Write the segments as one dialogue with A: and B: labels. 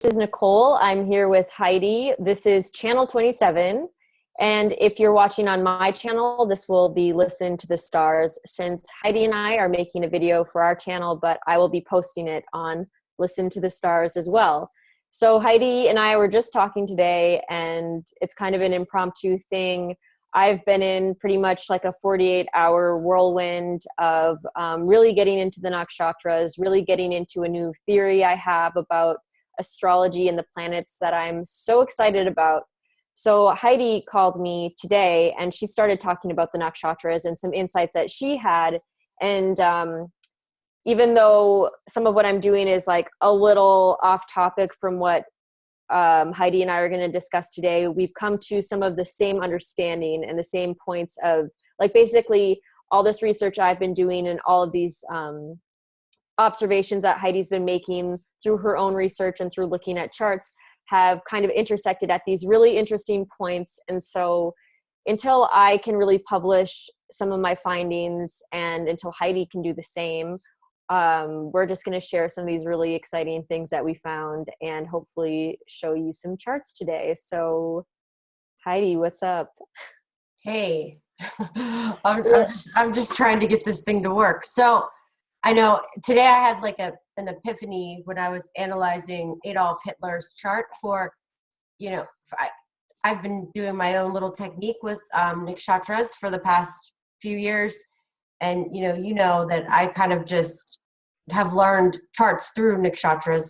A: This is Nicole. I'm here with Heidi. This is channel 27. And if you're watching on my channel, this will be Listen to the Stars, since Heidi and I are making a video for our channel, but I will be posting it on Listen to the Stars as well. So Heidi and I were just talking today, and it's kind of an impromptu thing. I've been in pretty much like a 48-hour whirlwind of really getting into the nakshatras, really getting into a new theory I have about astrology and the planets that I'm so excited about. So Heidi called me today and she started talking about the nakshatras and some insights that she had. And even though some of what I'm doing is like a little off topic from what Heidi and I are going to discuss today, we've come to some of the same understanding and the same points of, like, basically all this research I've been doing and all of these observations that Heidi's been making through her own research and through looking at charts have kind of intersected at these really interesting points. And so until I can really publish some of my findings and until Heidi can do the same, we're just going to share some of these really exciting things that we found and hopefully show you some charts today. So Heidi, what's up?
B: Hey, I'm just trying to get this thing to work. So I know today I had like an epiphany when I was analyzing Adolf Hitler's chart for, I've been doing my own little technique with nakshatras for the past few years. And, you know that I kind of just have learned charts through nakshatras.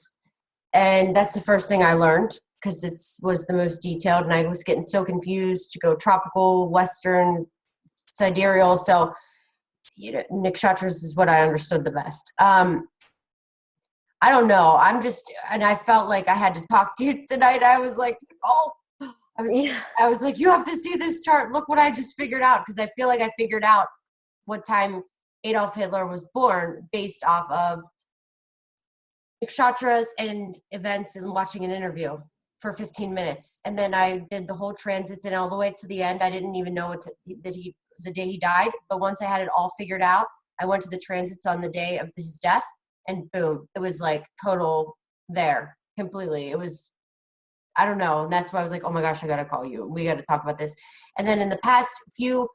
B: And that's the first thing I learned because it was the most detailed and I was getting so confused to go tropical, Western, sidereal. So nakshatras is what I understood the best. I don't know. And I felt like I had to talk to you tonight. I was like, I was like, you have to see this chart. Look what I just figured out. Because I feel like I figured out what time Adolf Hitler was born based off of nakshatras and events and watching an interview for 15 minutes. And then I did the whole transits and all the way to the end. I didn't even know the day he died. But once I had it all figured out, I went to the transits on the day of his death and boom, it was like total there completely. It was, I don't know. And that's why I was like, oh my gosh, I got to call you. We got to talk about this. And then in the past few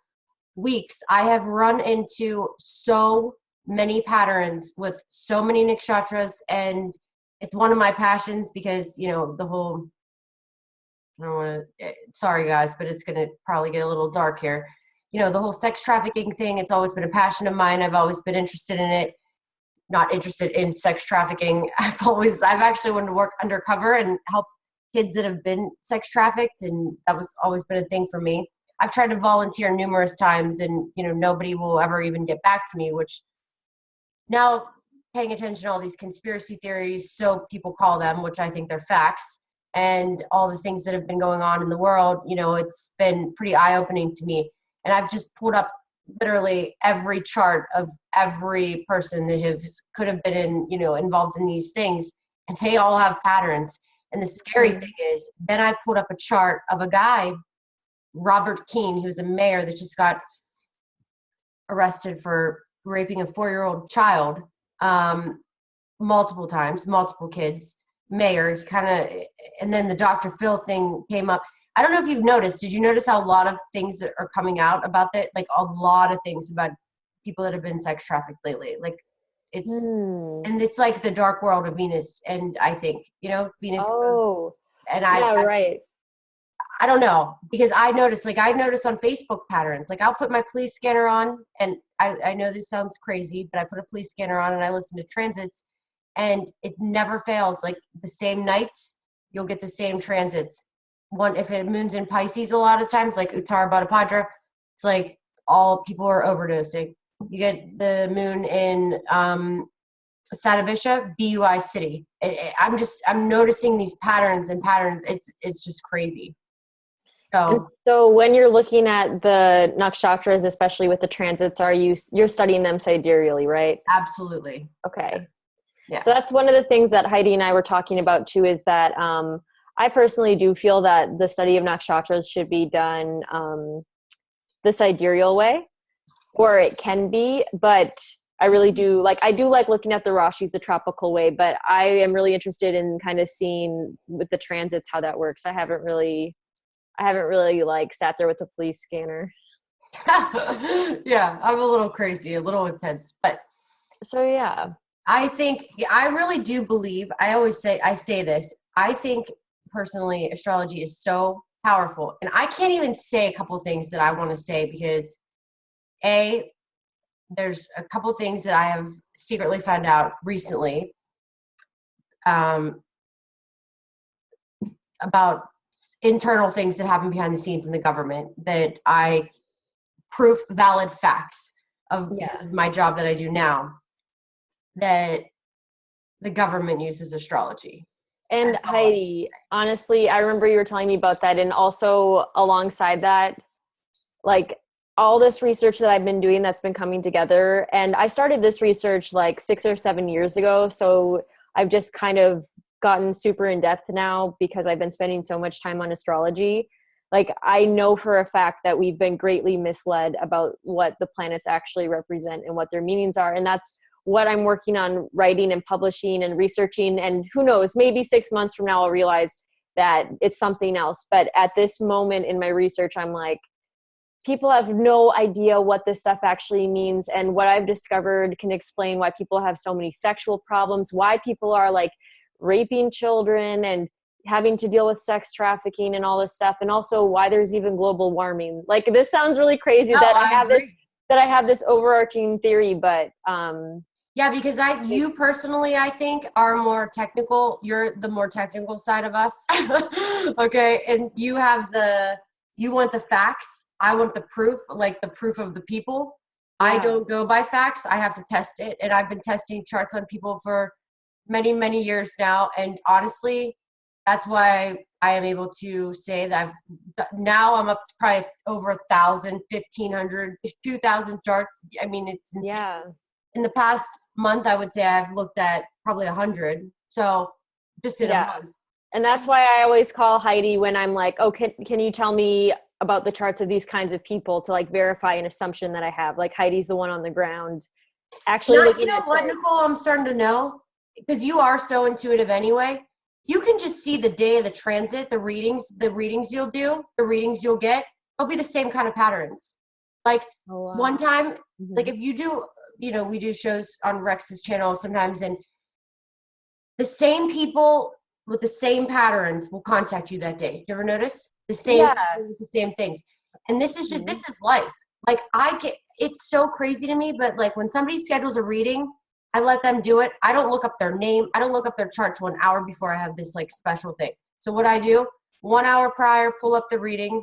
B: weeks, I have run into so many patterns with so many nakshatras. And it's one of my passions because, the whole, I don't want to, sorry guys, but it's going to probably get a little dark here. The whole sex trafficking thing, it's always been a passion of mine. I've always been interested in it, not interested in sex trafficking. I've actually wanted to work undercover and help kids that have been sex trafficked. And that was always been a thing for me. I've tried to volunteer numerous times and, nobody will ever even get back to me, which now paying attention to all these conspiracy theories, so people call them, which I think they're facts, and all the things that have been going on in the world, it's been pretty eye-opening to me. And I've just pulled up literally every chart of every person that could have been involved in these things, and they all have patterns. And the scary thing is, then I pulled up a chart of a guy, Robert Keene. He was a mayor that just got arrested for raping a 4-year-old child multiple times, multiple kids. Mayor, and then the Dr. Phil thing came up. I don't know if you've noticed. Did you notice how a lot of things that are coming out about that? Like a lot of things about people that have been sex trafficked lately. Like and it's like the dark world of Venus. And I think, Venus.
A: Oh,
B: and
A: right.
B: I don't know, because I notice on Facebook patterns. Like I'll put my police scanner on, and I know this sounds crazy, but I put a police scanner on and I listen to transits, and it never fails. Like the same nights, you'll get the same transits. One, if it moons in Pisces, a lot of times, like Uttara Bhadrapada, it's like all people are overdosing. You get the moon in Sattavishya, BUI city. I'm noticing these patterns. It's just crazy.
A: So when you're looking at the nakshatras, especially with the transits, you're studying them sidereally, right?
B: Absolutely.
A: Okay.
B: Yeah.
A: So that's one of the things that Heidi and I were talking about too, is that I personally do feel that the study of nakshatras should be done the sidereal way, or it can be, but I really do like, I do like looking at the Rashis the tropical way, but I am really interested in kind of seeing with the transits how that works. I haven't really like sat there with a police scanner.
B: Yeah, I'm a little crazy, a little intense, but
A: So yeah.
B: I think I really do believe, I say this, I think personally astrology is so powerful. And I can't even say a couple things that I want to say because there's a couple things that I have secretly found out recently um, about internal things that happen behind the scenes in the government that I proof valid facts of because of my job that I do now, that the government uses astrology.
A: And Heidi, honestly, I remember you were telling me about that. And also alongside that, like all this research that I've been doing that's been coming together. And I started this research like 6 or 7 years ago. So I've just kind of gotten super in depth now because I've been spending so much time on astrology. Like I know for a fact that we've been greatly misled about what the planets actually represent and what their meanings are. And that's what I'm working on writing and publishing and researching. And who knows, maybe 6 months from now, I'll realize that it's something else. But at this moment in my research, I'm like, people have no idea what this stuff actually means. And what I've discovered can explain why people have so many sexual problems, why people are like raping children and having to deal with sex trafficking and all this stuff. And also why there's even global warming. Like this sounds really crazy that I have this overarching theory, but
B: yeah, because you personally, I think, are more technical. You're the more technical side of us. Okay. And you want the facts. I want the proof, like the proof of the people. Yeah. I don't go by facts. I have to test it. And I've been testing charts on people for many, many years now. And honestly, that's why I am able to say that now I'm up to probably over 1,000, 1,500, 2,000 charts. I mean, it's insane.
A: Yeah.
B: In the past month, I would say I've looked at probably 100. So just in a month.
A: And that's why I always call Heidi when I'm like, oh, can you tell me about the charts of these kinds of people to like verify an assumption that I have? Like Heidi's the one on the ground. Actually,
B: you know what, Nicole, I'm starting to know, because you are so intuitive anyway. You can just see the day of the transit, the readings you'll do, the readings you'll get. They'll be the same kind of patterns. Like one time, like if you do, we do shows on Rex's channel sometimes, and the same people with the same patterns will contact you that day. Do you ever notice? The same things. And this is just, this is life. Like it's so crazy to me, but like when somebody schedules a reading, I let them do it. I don't look up their name. I don't look up their chart till an hour before I have this like special thing. So what I do, 1 hour prior, pull up the reading,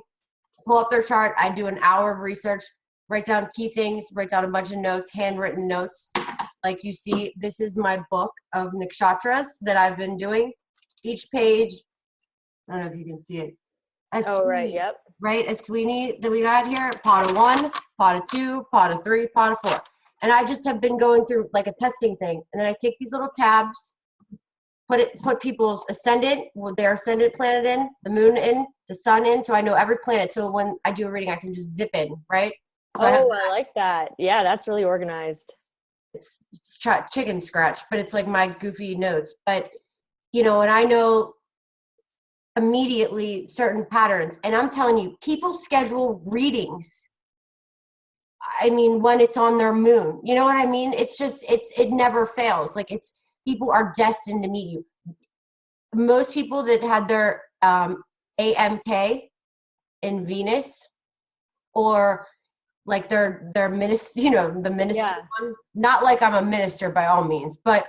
B: pull up their chart. I do an hour of research, write down key things, write down a bunch of notes, handwritten notes. Like you see, this is my book of nakshatras that I've been doing. Each page, I don't know if you can see it.
A: Right, yep.
B: Right, a Sweeney that we got here, pot of 1, pot of 2, pot of 3, pot of 4. And I just have been going through like a testing thing. And then I take these little tabs, put people's ascendant, their ascendant planet in, the moon in, the sun in, so I know every planet. So when I do a reading, I can just zip in, right? So
A: I like that. Yeah, that's really organized.
B: It's chicken scratch, but it's like my goofy notes. But, and I know immediately certain patterns. And I'm telling you, people schedule readings. I mean, when it's on their moon, you know what I mean? It's just, it never fails. Like people are destined to meet you. Most people that had their AMK in Venus, or like their minister, the minister one, not like I'm a minister by all means, but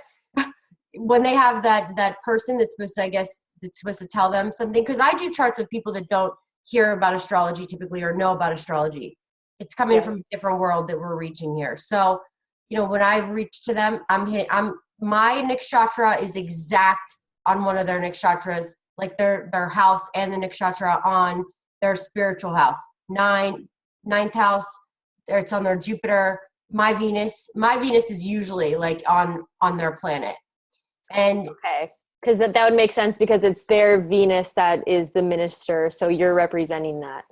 B: when they have that person that's supposed to, I guess, that's supposed to tell them something, because I do charts of people that don't hear about astrology typically or know about astrology. It's coming from a different world that we're reaching here. So, when I reach to them, my nakshatra is exact on one of their nakshatras, like their house and the nakshatra on their spiritual house. Ninth house, it's on their Jupiter. My Venus is usually like on their planet. And
A: okay, because that would make sense, because it's their Venus that is the minister, so you're representing that.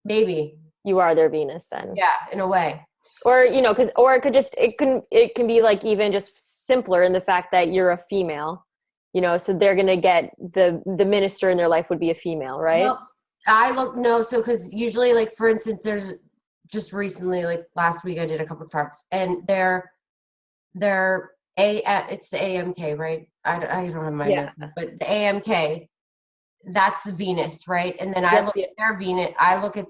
B: Maybe
A: you are their Venus then.
B: Yeah, in a way.
A: Or, because, or it can be like even just simpler in the fact that you're a female, so they're going to get the minister in their life would be a female, right?
B: Well, no, so because usually, like, for instance, there's just recently, like last week, I did a couple charts, and it's the AMK, right? I don't have my
A: Yeah.
B: notes, but the AMK, that's the Venus, right? And then I
A: Yep,
B: look
A: yep.
B: at their Venus, I look at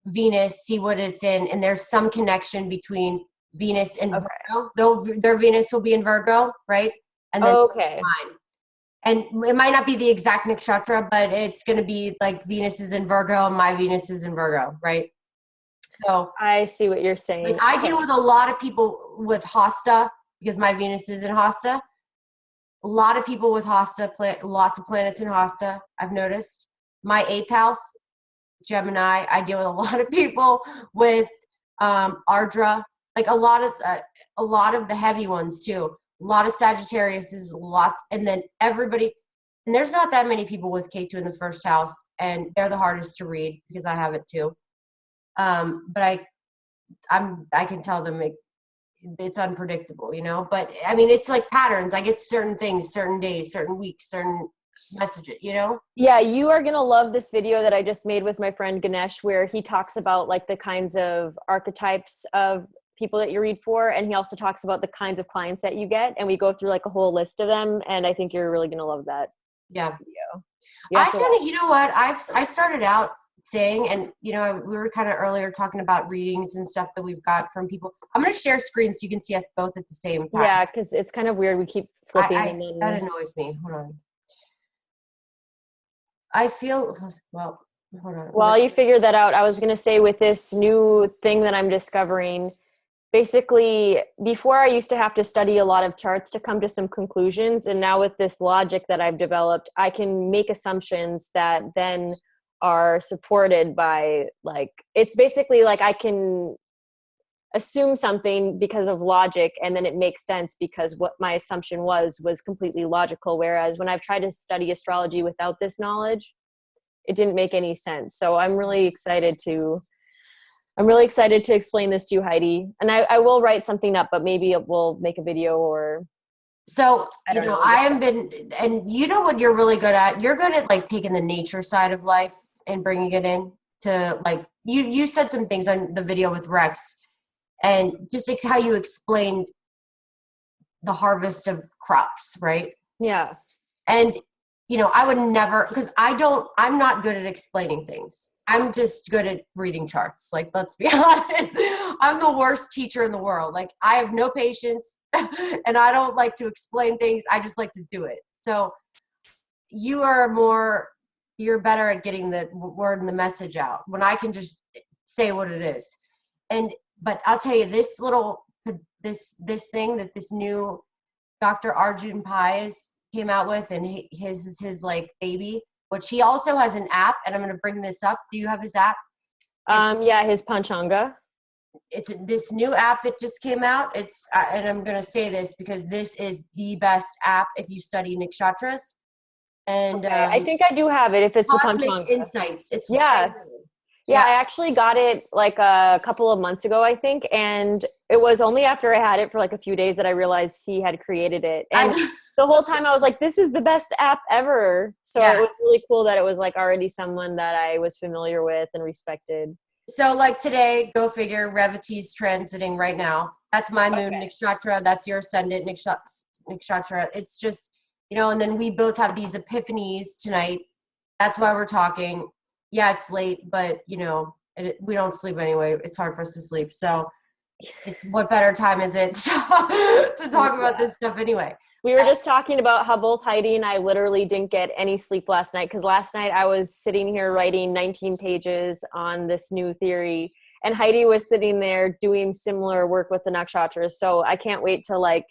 B: Venus, see what it's in, and there's some connection between Venus and
A: Okay.
B: Virgo. Though their Venus will be in Virgo, right? And then
A: Okay.
B: mine. And it might not be the exact nakshatra, but it's going to be like Venus is in Virgo and my Venus is in Virgo, right? So,
A: I see what you're saying.
B: like, I
A: Okay.
B: deal with a lot of people with Hasta because my Venus is in Hasta. A lot of people with Hasta, lots of planets in Hasta, I've noticed. My eighth house, Gemini, I deal with a lot of people with Ardra, like a lot of the heavy ones too. A lot of Sagittarius is lots, and then everybody, and there's not that many people with K2 in the first house, and they're the hardest to read because I have it too. But I can tell them it's unpredictable, But I mean, it's like patterns. I get certain things, certain days, certain weeks, certain messages.
A: Yeah, you are going to love this video that I just made with my friend Ganesh, where he talks about like the kinds of archetypes of people that you read for. And he also talks about the kinds of clients that you get. And we go through like a whole list of them. And I think you're really going to love that
B: Yeah.
A: video.
B: I kind of, you know what? I started out saying, and we were kind of earlier talking about readings and stuff that we've got from people. I'm going to share screen so you can see us both at the same time.
A: Yeah, because it's kind of weird. We keep flipping.
B: That annoys me. Hold on. I feel, well, hold on.
A: While you figure that out, I was going to say with this new thing that I'm discovering, basically before I used to have to study a lot of charts to come to some conclusions. And now with this logic that I've developed, I can make assumptions that then are supported by it's basically like I can assume something because of logic, and then it makes sense because what my assumption was completely logical. Whereas when I've tried to study astrology without this knowledge, it didn't make any sense. So I'm really excited to explain this to you, Heidi. And I will write something up, but maybe we'll make a video or.
B: So, I have been, and you know what you're really good at? You're good at like taking the nature side of life and bringing it in to like, you said some things on the video with Rex, and just like how you explained the harvest of crops, right?
A: Yeah.
B: And, I would never, because I'm not good at explaining things. I'm just good at reading charts. Like, let's be honest. I'm the worst teacher in the world. Like, I have no patience and I don't like to explain things. I just like to do it. So you're better at getting the word and the message out when I can just say what it is. But I'll tell you, this thing that this new Dr. Arjun Pai came out with, and his is his like baby, which he also has an app, and I'm going to bring this up. Do you have his app?
A: Yeah, his Panchanga.
B: It's this new app that just came out. It's and I'm going to say this because this is the best app if you study nakshatras. And
A: okay. I think I do have it if it's the Panchanga.
B: Insights. It's
A: yeah. Yeah, I actually got it like a couple of months ago, I think. And it was only after I had it for like a few days that I realized he had created it. And the whole time I was like, this is the best app ever. So it was really cool that it was like already someone that I was familiar with and respected.
B: So like today, go figure, Revati's transiting right now. That's my moon nakshatra. That's your ascendant nakshatra. It's just, and then we both have these epiphanies tonight. That's why we're talking. Yeah, it's late, but we don't sleep anyway. It's hard for us to sleep. So it's what better time is it to talk about this stuff anyway.
A: We were just talking about how both Heidi and I literally didn't get any sleep last night, because last night I was sitting here writing 19 pages on this new theory, and Heidi was sitting there doing similar work with the nakshatras. So I can't wait to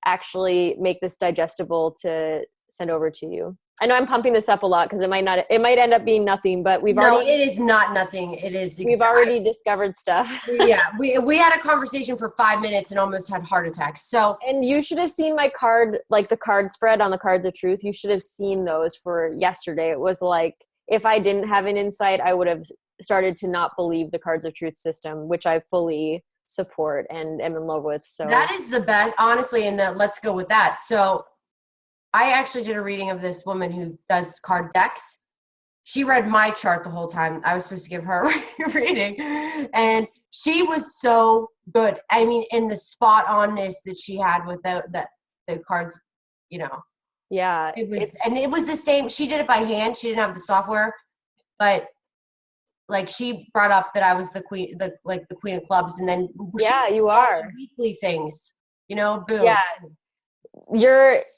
A: actually make this digestible to send over to you. I know I'm pumping this up a lot because it might end up being nothing, but it
B: is not nothing. It is.
A: We've already discovered stuff.
B: Yeah. We had a conversation for 5 minutes and almost had heart attacks. So,
A: and you should have seen my card, like the card spread on the Cards of Truth. You should have seen those for yesterday. It was like, if I didn't have an insight, I would have started to not believe the cards of truth system, which I fully support and am in love with. So
B: that is the best, honestly. And let's go with that. So I actually did a reading of this woman who does card decks. She read my chart the whole time. I was supposed to give her a reading, and she was so good. I mean, in the spot onness that she had with the cards, you know.
A: Yeah,
B: it was the same. She did it by hand. She didn't have the software, but like she brought up that I was the queen, the queen of clubs, and then
A: yeah, you are
B: weekly things, you know. Boom.
A: Yeah,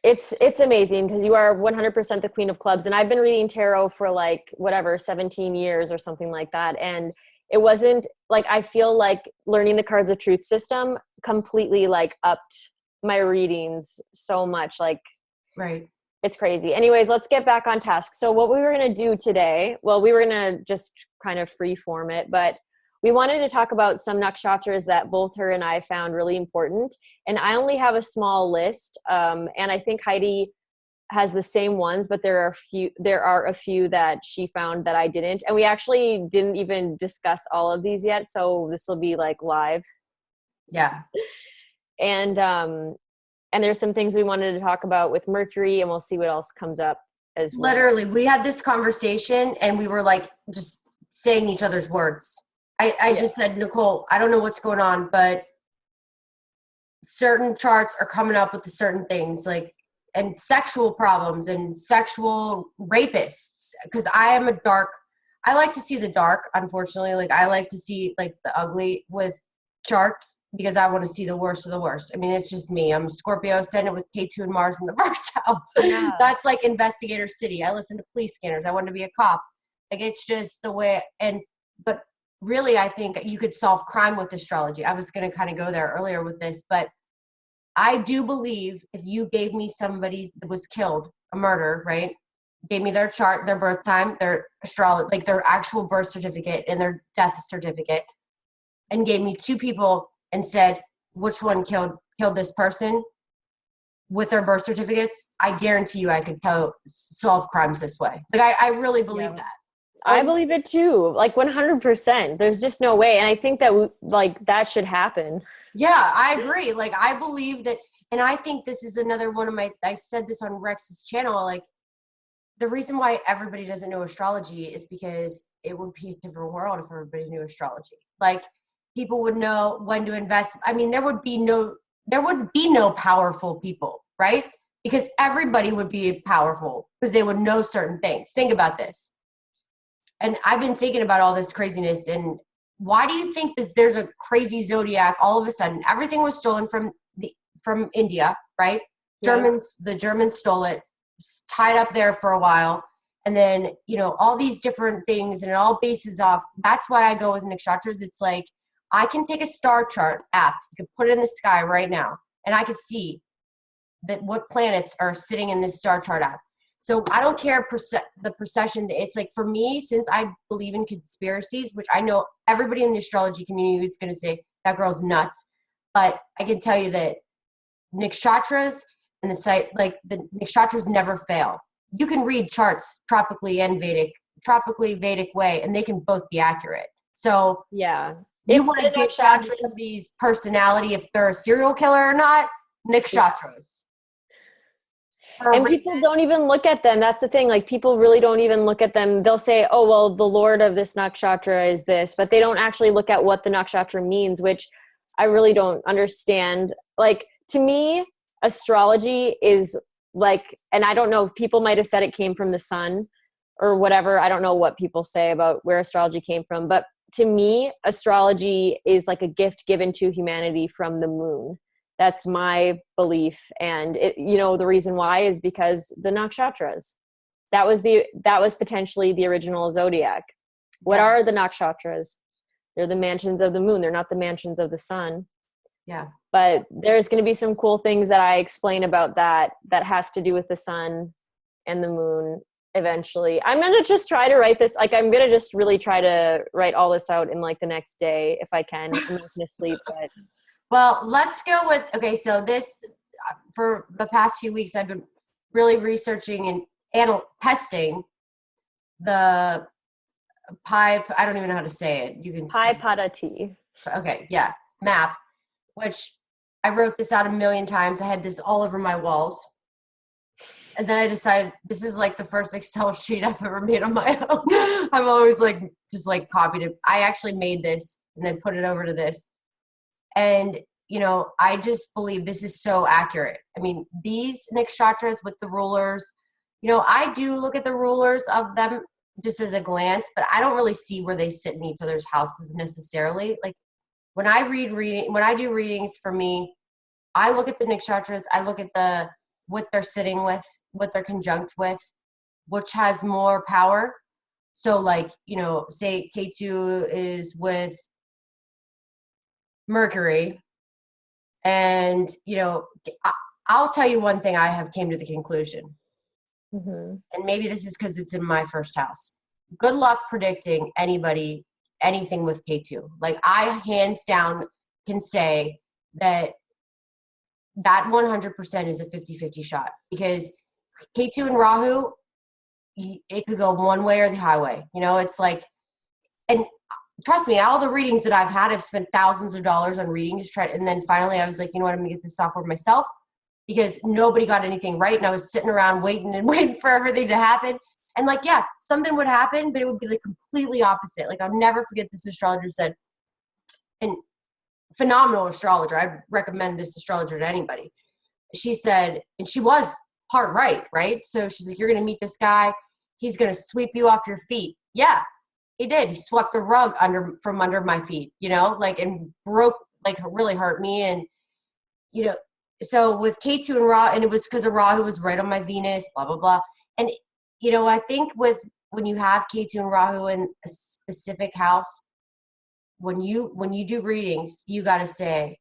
A: it's amazing because you are 100% the queen of clubs, and I've been reading tarot for like whatever 17 years or something like that, and it wasn't like, I feel like learning the cards of truth system completely like upped my readings so much, like
B: Right.
A: it's crazy. Anyways, let's get back on task. So what we were going to do today, well, we were going to just kind of free form it, but we wanted to talk about some nakshatras that both her and I found really important. And I only have a small list. And I think Heidi has the same ones, but there are a few that she found that I didn't. And we actually didn't even discuss all of these yet. So this will be like live.
B: Yeah.
A: And there's some things we wanted to talk about with Mercury, and we'll see what else comes up as well.
B: Literally, we had this conversation and we were like just saying each other's words. I just said, Nicole, I don't know what's going on, but certain charts are coming up with the certain things, like, and sexual problems and sexual rapists. Because I like to see the dark, unfortunately. Like, I like to see like the ugly with charts because I want to see the worst of the worst. I mean, it's just me. I'm a Scorpio, ascendant with K2 and Mars in the first house. Yeah. That's like investigator city. I listen to police scanners. I want to be a cop. Like, it's just the way. But really, I think you could solve crime with astrology. I was going to kind of go there earlier with this, but I do believe if you gave me somebody that was killed, a murder, right? Gave me their chart, their birth time, their astrology, like their actual birth certificate and their death certificate, and gave me two people and said, which one killed this person with their birth certificates, I guarantee you I could solve crimes this way. Like, I really believe that.
A: I believe it too, like 100%. There's just no way. And I think that like that should happen.
B: Yeah, I agree. Like, I believe that, and I think this is another one of I said this on Rex's channel, like, the reason why everybody doesn't know astrology is because it would be a different world if everybody knew astrology. Like, people would know when to invest. I mean, there would be no powerful people, right? Because everybody would be powerful because they would know certain things. Think about this. And I've been thinking about all this craziness, and why do you think there's a crazy zodiac all of a sudden? Everything was stolen from India, right? Yeah. The Germans stole it, tied up there for a while. And then, you know, all these different things, and it all bases off. That's why I go with nakshatras. It's like, I can take a star chart app, you can put it in the sky right now, and I could see that what planets are sitting in this star chart app. So I don't care the procession. It's like, for me, since I believe in conspiracies, which I know everybody in the astrology community is going to say that girl's nuts, but I can tell you that nakshatras and the nakshatras never fail. You can read charts tropically Vedic way, and they can both be accurate. So
A: yeah,
B: you want to get down to somebody's personality, if they're a serial killer or not, nakshatras.
A: And people don't even look at them. That's the thing. Like, people really don't even look at them. They'll say, oh, well, the Lord of this nakshatra is this, but they don't actually look at what the nakshatra means, which I really don't understand. Like, to me, astrology is like, and I don't know, people might have said it came from the sun or whatever. I don't know what people say about where astrology came from, but to me, astrology is like a gift given to humanity from the moon. That's my belief. And the reason why is because the nakshatras, that was potentially the original zodiac. What are the nakshatras? They're the mansions of the moon. They're not the mansions of the sun.
B: Yeah.
A: But there's going to be some cool things that I explain about that has to do with the sun and the moon eventually. I'm going to just try to write this. Like, I'm going to just really try to write all this out in like the next day if I can. I'm not going to sleep, but.
B: Well, let's go with, okay, so this, for the past few weeks, I've been really researching and testing the I don't even know how to say it. You can
A: Pi Pada T.
B: Okay, yeah, map, which I wrote this out a million times. I had this all over my walls. And then I decided this is like the first Excel sheet I've ever made on my own. I've always just copied it. I actually made this and then put it over to this. And, I just believe this is so accurate. I mean, these nakshatras with the rulers, I do look at the rulers of them just as a glance, but I don't really see where they sit in each other's houses necessarily. Like when I do readings for me, I look at the nakshatras, I look at what they're sitting with, what they're conjunct with, which has more power. So say K2 is with Mercury, and, I'll tell you one thing I have came to the conclusion.
A: Mm-hmm.
B: And maybe this is because it's in my first house. Good luck predicting anything with K2. Like I hands down can say that 100% is a 50-50 shot, because K2 and Rahu, it could go one way or the highway. It's like, and trust me, all the readings that I've had, I've spent thousands of dollars on readings, and then finally I was like, you know what, I'm gonna get this software myself, because nobody got anything right, and I was sitting around waiting for everything to happen. And something would happen, but it would be the completely opposite. Like I'll never forget, this astrologer said, and phenomenal astrologer, I'd recommend this astrologer to anybody. She said, and she was part right? So she's like, you're going to meet this guy. He's going to sweep you off your feet. Yeah, he did. He swept the rug from under my feet, and broke, really hurt me. And, so with K2 and Rahu, and it was because of Rahu was right on my Venus, blah, blah, blah. And, I think when you have K2 and Rahu in a specific house, when you do readings, you got to say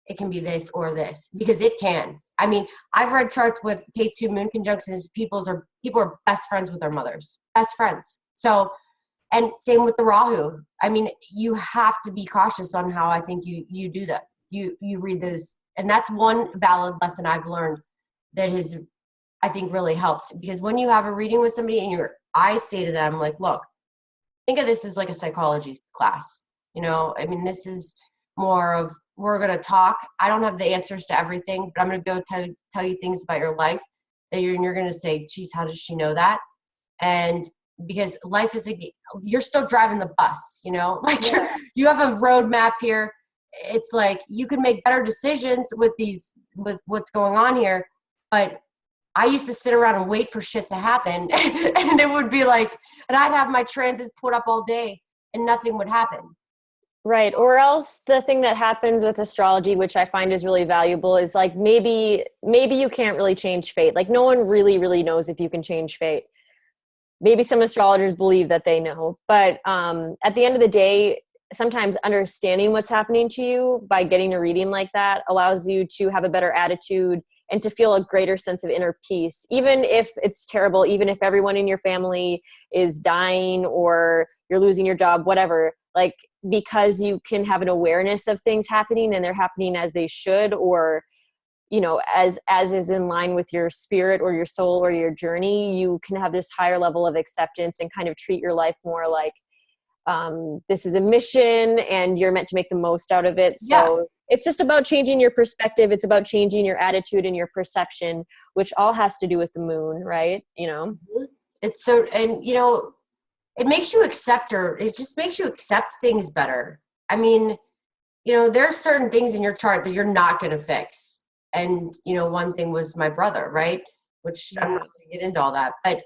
B: it can be this or this, because it can. I mean, I've read charts with K2 moon conjunctions. People are best friends with their mothers, best friends. So, and same with the Rahu. I mean, you have to be cautious on how I think you do that. You read those, and that's one valid lesson I've learned that has, I think, really helped. Because when you have a reading with somebody and I say to them, like, look, think of this as like a psychology class. I mean, this is more of, we're going to talk. I don't have the answers to everything, but I'm going to go tell you things about your life that you're going to say, geez, how does she know that? And because life is, you're still driving the bus, you have a roadmap here. It's like, you can make better decisions with what's going on here. But I used to sit around and wait for shit to happen. And it would be like, and I'd have my transits put up all day and nothing would happen.
A: Right. Or else the thing that happens with astrology, which I find is really valuable, is like maybe you can't really change fate. Like no one really, really knows if you can change fate. Maybe some astrologers believe that they know. But at the end of the day, sometimes understanding what's happening to you by getting a reading like that allows you to have a better attitude and to feel a greater sense of inner peace, even if it's terrible, even if everyone in your family is dying or you're losing your job, whatever, like, because you can have an awareness of things happening and they're happening as they should, or, as is in line with your spirit or your soul or your journey, you can have this higher level of acceptance and kind of treat your life more like, this is a mission and you're meant to make the most out of it. So it's just about changing your perspective. It's about changing your attitude and your perception, which all has to do with the moon, right?
B: It's so, and it makes you it just makes you accept things better. I mean, there's certain things in your chart that you're not going to fix. And, one thing was my brother, right? Which I'm not going to get into all that, but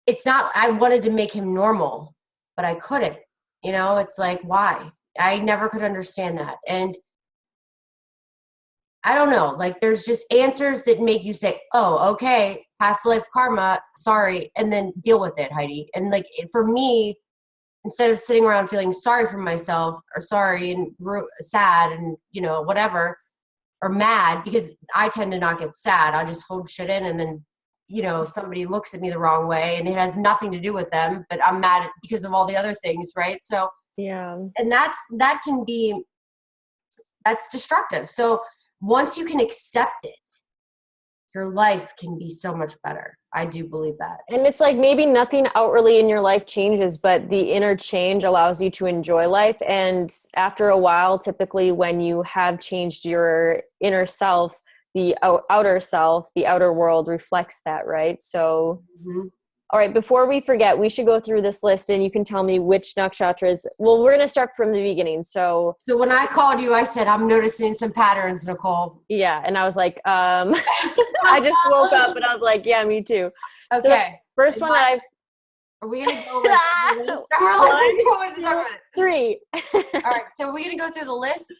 B: it's not, I wanted to make him normal, but I couldn't, it's like, why? I never could understand that. And I don't know, like there's just answers that make you say, oh, okay, past life karma, sorry, and then deal with it, Heidi. And like for me, instead of sitting around feeling sorry for myself or sorry and sad and, whatever, or mad, because I tend to not get sad. I just hold shit in, and then, somebody looks at me the wrong way and it has nothing to do with them, but I'm mad because of all the other things. Right. So,
A: yeah.
B: And that's destructive. So once you can accept it, your life can be so much better. I do believe that.
A: And it's like maybe nothing outwardly in your life changes, but the inner change allows you to enjoy life. And after a while, typically when you have changed your inner self, the outer self, the outer world reflects that, right? So, all right, before we forget, we should go through this list and you can tell me which nakshatras. Well, we're going to start from the beginning. So
B: when I called you, I said, I'm noticing some patterns, Nicole.
A: yeah. And I was like, I just woke up and I was like, yeah, me too.
B: Okay.
A: So the first one that
B: are we going to go like the list? We're like,
A: 3.
B: All right. So are we going to go through the list?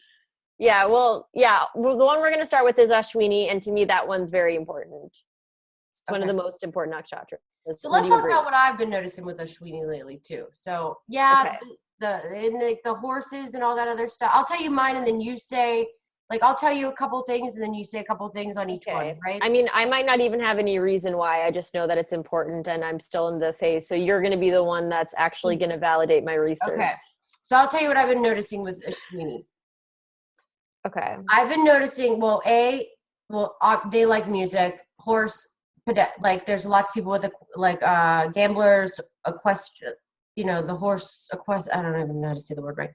A: Yeah. Well, the one we're going to start with is Ashwini. And to me, that one's very important. It's one of the most important nakshatras.
B: So let's talk about what I've been noticing with Ashwini lately too. So yeah, the horses and all that other stuff. I'll tell you mine, and then you say, like, I'll tell you a couple things, and then you say a couple things on each one, right?
A: I mean, I might not even have any reason why. I just know that it's important, and I'm still in the phase. So you're going to be the one that's actually going to validate my research. Okay.
B: So I'll tell you what I've been noticing with Ashwini.
A: Okay.
B: I've been noticing. They like music. Horse. Like there's lots of people with gamblers, equestrian, the horse I don't even know how to say the word right.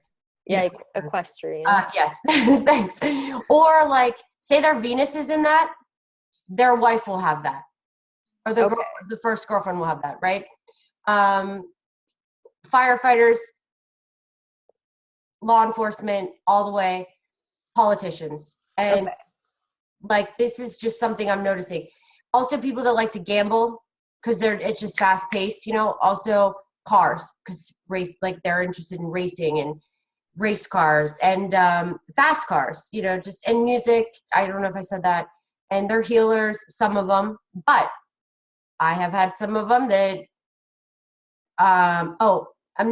A: Yeah, equestrian.
B: Yes. Thanks. Or like say their Venus is in that, their wife will have that. Or the first girlfriend will have that, right? Firefighters, law enforcement, all the way, politicians. And like this is just something I'm noticing. Also, people that like to gamble because it's just fast paced, Also, cars because they're interested in racing and race cars and fast cars, and music. I don't know if I said that. And they're healers, some of them, but I have had some of them that. I'm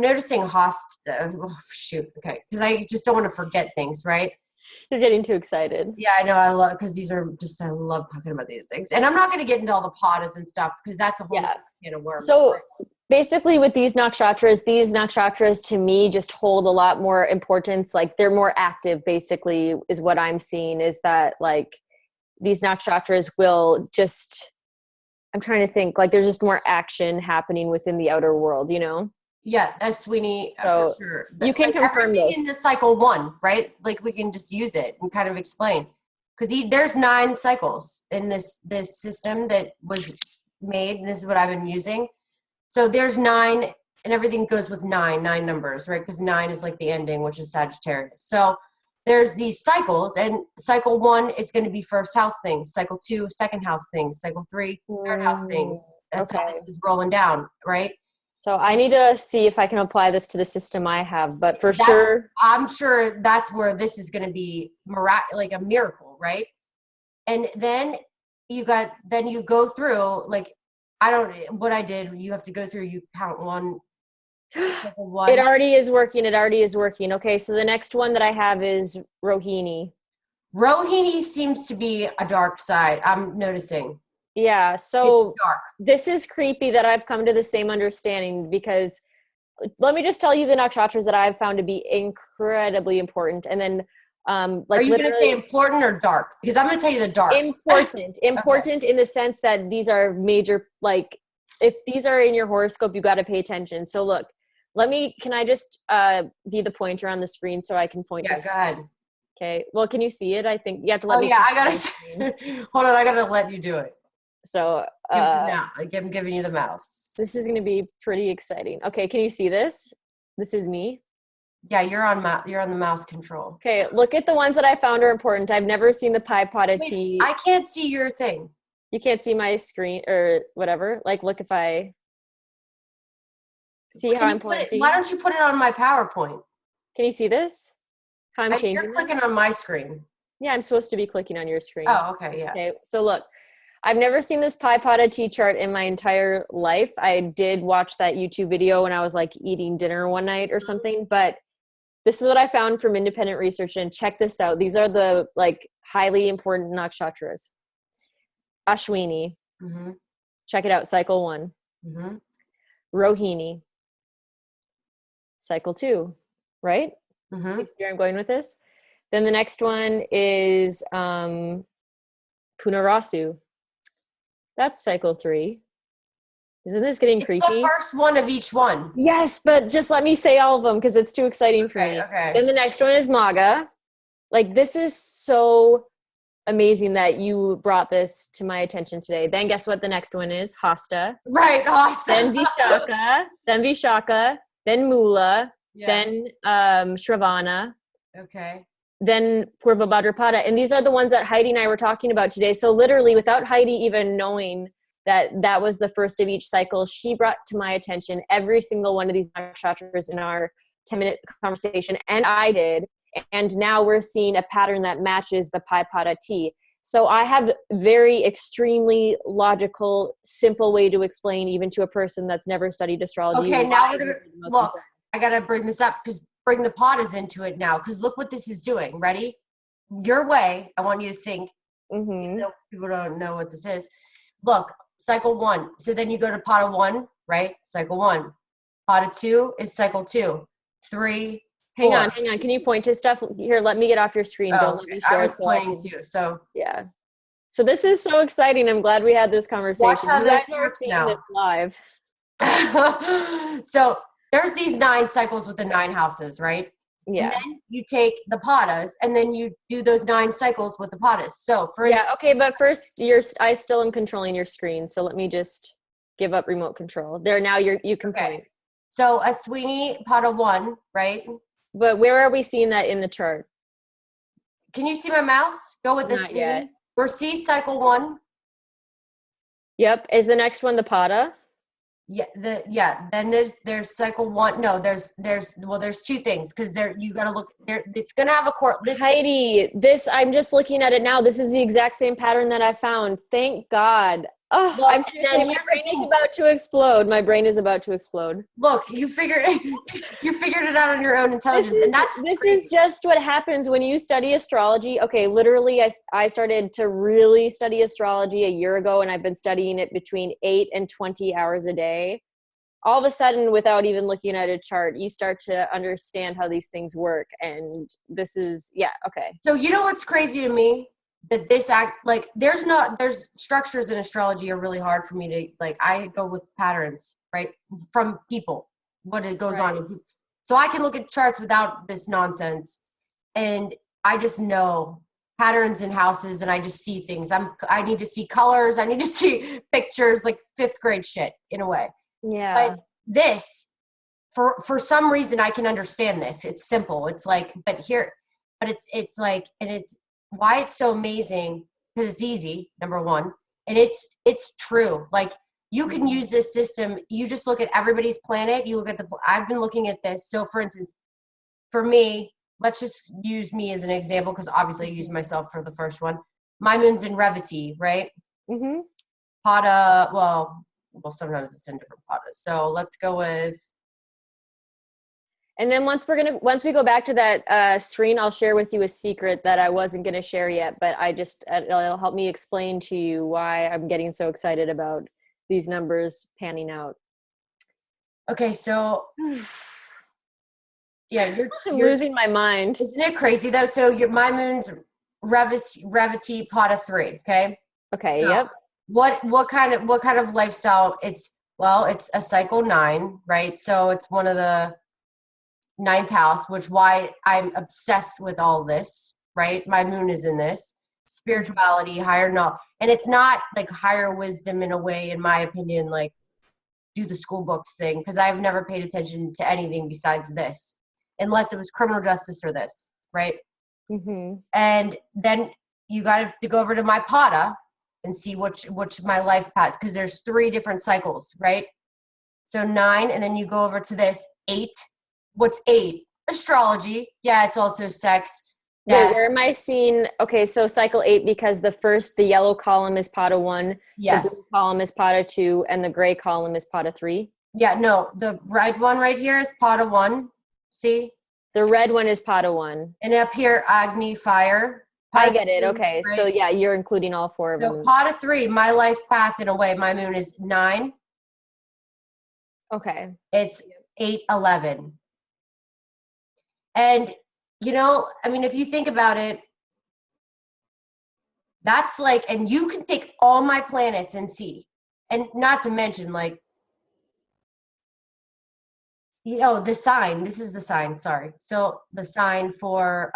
B: noticing okay, because I just don't want to forget things, right?
A: You're getting too excited.
B: Yeah, I know. I love because I love talking about these things. And I'm not going to get into all the podas and stuff because that's a whole can of worms.
A: So basically with these nakshatras to me just hold a lot more importance. Like they're more active basically is what I'm seeing is that like these nakshatras will just, I'm trying to think like there's just more action happening within the outer world,
B: Yeah, that's Sweeney
A: so
B: for sure.
A: You can confirm this.
B: In the cycle 1, right? Like we can just use it and kind of explain. Because there's 9 cycles in this system that was made. And this is what I've been using. So there's 9 and everything goes with 9 numbers, right? Because 9 is like the ending, which is Sagittarius. So there's these cycles, and cycle 1 is going to be first house things. Cycle 2, second house things. Cycle 3, third house things. That's how this is rolling down, right?
A: So I need to see if I can apply this to the system I have, but sure.
B: I'm sure that's where this is going to be like a miracle, right? And then you go through, like, what I did, you have to go through, you count 1.
A: It already is working. Okay, so the next one that I have is Rohini. Rohini
B: seems to be a dark side, I'm noticing.
A: Yeah, so this is creepy that I've come to the same understanding because let me just tell you the nakshatras that I've found to be incredibly important. And then
B: are you going to say important or dark? Because I'm going to tell you the dark.
A: Important in the sense that these are major, like if these are in your horoscope, you got to pay attention. So look, can I just be the pointer on the screen so I can point?
B: Yeah, go ahead.
A: Okay, well, can you see it? I think you have to let me.
B: Yeah, I got to, hold on, I got to let you do it.
A: So
B: I'm giving you the mouse.
A: This is going to be pretty exciting. Okay, can you see this? This is me.
B: Yeah, you're on the mouse control.
A: Okay, look at the ones that I found are important. I've never seen the Pi Pada Tea.
B: I can't see your thing.
A: You can't see my screen or whatever. Like, look if I see how I'm pointing.
B: Why don't you put it on my PowerPoint?
A: Can you see this? How I'm changing?
B: You're clicking on my screen.
A: Yeah, I'm supposed to be clicking on your screen.
B: Oh, okay, yeah.
A: Okay, so look. I've never seen this Pi Pada Tea chart in my entire life. I did watch that YouTube video when I was like eating dinner one night or something, but this is what I found from independent research, and check this out. These are the like highly important nakshatras. Ashwini.
B: Mm-hmm.
A: Check it out. Cycle 1.
B: Mm-hmm.
A: Rohini. Cycle 2. Right?
B: Mm-hmm.
A: You see where I'm going with this? Then the next one is Punarasu. That's cycle 3. Isn't this getting
B: It's
A: creepy?
B: the first one of each one.
A: Yes, but just let me say all of them because it's too exciting for me.
B: Okay.
A: Then the next one is Maga. Like, this is so amazing that you brought this to my attention today. Then guess what the next one is? Hasta.
B: Right, awesome.
A: Then Vishaka, then Mula,
B: Yeah.
A: then Shravana,
B: Okay.
A: then Purva Bhadrapada. And these are the ones that Heidi and I were talking about today. So literally, without Heidi even knowing that was the first of each cycle, she brought to my attention every single one of these nakshatras in our 10-minute conversation, and I did. And now we're seeing a pattern that matches the Paipada T. So I have very extremely logical, simple way to explain even to a person that's never studied astrology.
B: Okay, now we're going to look. I got to bring this up because bring the Padas into it now because look what this is doing. Ready? Your way. I want you to think. Even though people don't know what this is. Look, cycle 1. So then you go to Pada 1, right? Cycle 1. Pada 2 is cycle 2. 3.
A: Hang on. Can you point to stuff? Here, let me get off your screen. Don't let me share.
B: I was pointing too. So
A: yeah. So this is so exciting. I'm glad we had this conversation.
B: Watch how
A: you
B: this
A: guys are
B: works
A: seeing
B: now.
A: this live.
B: So there's these 9 cycles with the 9 houses, right?
A: Yeah.
B: And then you take the Padas and then you do those 9 cycles with the Padas. So for instance,
A: okay, but first I still am controlling your screen. So let me just give up remote control. There, now you can point.
B: So a Sweeney Pada 1, right?
A: But where are we seeing that in the chart?
B: Can you see my mouse? Go with this.
A: Not yet.
B: We're C cycle 1.
A: Yep. Is the next one the Pada?
B: Yeah. Then there's cycle 1. No, there's 2 things because you got to look there. It's gonna have a court.
A: Heidi, I'm just looking at it now. This is the exact same pattern that I found. Thank God. Oh,
B: look,
A: I'm seriously, my brain is about to explode. My brain is about to explode.
B: Look, you figured it out on your own intelligence, and
A: this is just what happens when you study astrology. Okay, literally, I started to really study astrology a year ago, and I've been studying it between 8 and 20 hours a day. All of a sudden, without even looking at a chart, you start to understand how these things work, and this is okay.
B: So you know what's crazy to me? That there's structures in astrology are really hard for me to I go with patterns, right? From people, what it goes on. So I can look at charts without this nonsense. And I just know patterns in houses and I just see things. I need to see colors. I need to see pictures, like 5th grade shit in a way.
A: Yeah.
B: But this, for some reason I can understand this. It's simple. It's like, but it's like, and it's, why it's so amazing because it's easy, number 1, and it's true. Like you can use this system. You just look at everybody's planet. You look at I've been looking at this. So for instance, for me, let's just use me as an example because obviously I used myself for the first one. My moon's in Revati, right? Pada. Well, sometimes it's in different padas. So let's go with.
A: And then once we go back to that screen, I'll share with you a secret that I wasn't going to share yet, but it'll help me explain to you why I'm getting so excited about these numbers panning out. Okay, so you're losing my mind.
B: Isn't it crazy though? So my moon's Revati Pada 3. Okay.
A: Okay.
B: So
A: yep.
B: What kind of lifestyle? It's a cycle 9, right? So it's one of the 9th house, which why I'm obsessed with all this, right? My moon is in this spirituality, higher knowledge, and it's not like higher wisdom in a way, in my opinion, like do the school books thing, because I've never paid attention to anything besides this, unless it was criminal justice or this, right? And then you got to go over to my Pada and see which my life paths, because there's 3 different cycles, right? So 9, and then you go over to this 8. What's 8? Astrology. Yeah, it's also sex.
A: Wait, where am I seeing? Okay, so cycle 8, because the yellow column is Pada 1,
B: yes.
A: The blue column is Pada 2, and the gray column is Pada 3.
B: Yeah, no, the red one right here is Pada 1. See?
A: The red one is Pada 1.
B: And up here, Agni, fire.
A: I get it. Okay, right? So you're including all 4 of them.
B: So Pada 3, my life path in a way, my moon is 9.
A: Okay.
B: It's 8-11. And, if you think about it, that's like, and you can take all my planets and see. And not to mention, like, the sign. This is the sign. Sorry. So the sign for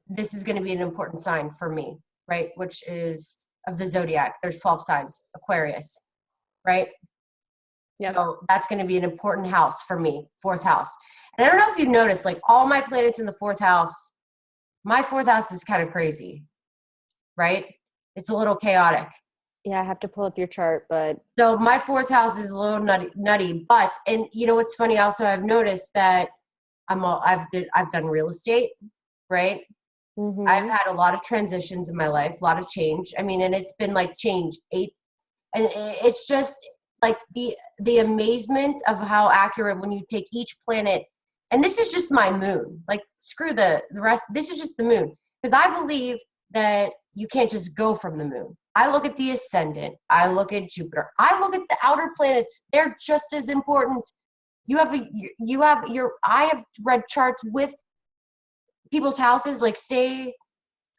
B: this is going to be an important sign for me, right? Which is of the zodiac. There's 12 signs. Aquarius, right?
A: Yep.
B: So that's going to be an important house for me, fourth house. And I don't know if you've noticed, like all my planets in the fourth house, my fourth house is kind of crazy, right? It's a little chaotic.
A: Yeah, I have to pull up your chart, but
B: So my fourth house is a little nutty. But, and you know what's funny? Also, I've noticed that I've done real estate, right? I've had a lot of transitions in my life, a lot of change. I mean, and it's been like change and it's just like the amazement of how accurate when you take each planet, and this is just my moon, like screw the rest, this is just the moon, because I believe that you can't just go from the moon. I look at the ascendant, I look at Jupiter, I look at the outer planets. They're just as important. I have read charts with people's houses, like say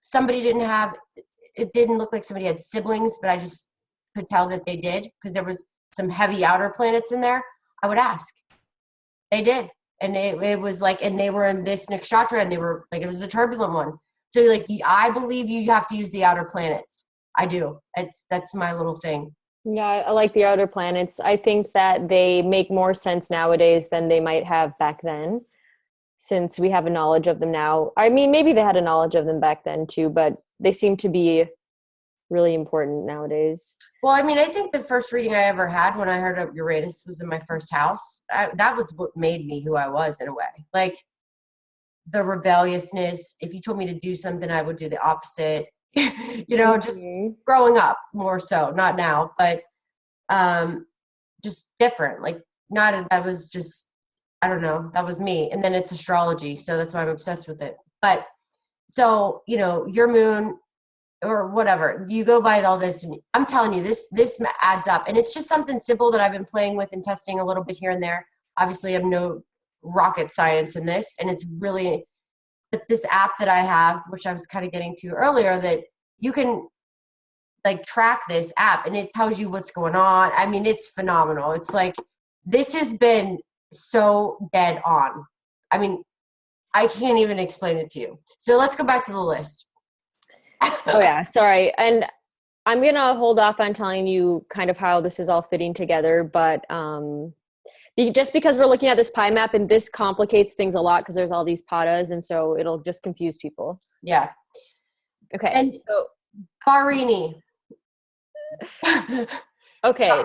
B: somebody it didn't look like somebody had siblings, but I just could tell that they did because there was some heavy outer planets in there. I would ask. They did. And it was like, and they were in this nakshatra, and they were like, it was a turbulent one. So like, I believe you have to use the outer planets. I do. That's my little thing.
A: yeah, I like the outer planets. I think that they make more sense nowadays than they might have back then, since we have a knowledge of them now. I mean, maybe they had a knowledge of them back then too, but they seem to be really important nowadays.
B: Well, I mean, I think the first reading I ever had when I heard of Uranus was in my first house. That was what made me who I was in a way. Like the rebelliousness. If you told me to do something, I would do the opposite. Just growing up more so, not now, but just different. Like that was just, I don't know, that was me. And then it's astrology, so that's why I'm obsessed with it. But so, your moon or whatever, you go by all this, and I'm telling you, this adds up. And it's just something simple that I've been playing with and testing a little bit here and there. Obviously, I'm no rocket science in this, and it's really, but this app that I have, which I was kind of getting to earlier, that you can like track this app and it tells you what's going on. I mean, it's phenomenal. It's like, this has been so dead on. I mean, I can't even explain it to you. So let's go back to the list.
A: Oh yeah, sorry. And I'm going to hold off on telling you kind of how this is all fitting together, but just because we're looking at this pie map, and this complicates things a lot because there's all these padas, and so it'll just confuse people.
B: Yeah.
A: Okay.
B: And so Barini.
A: Okay.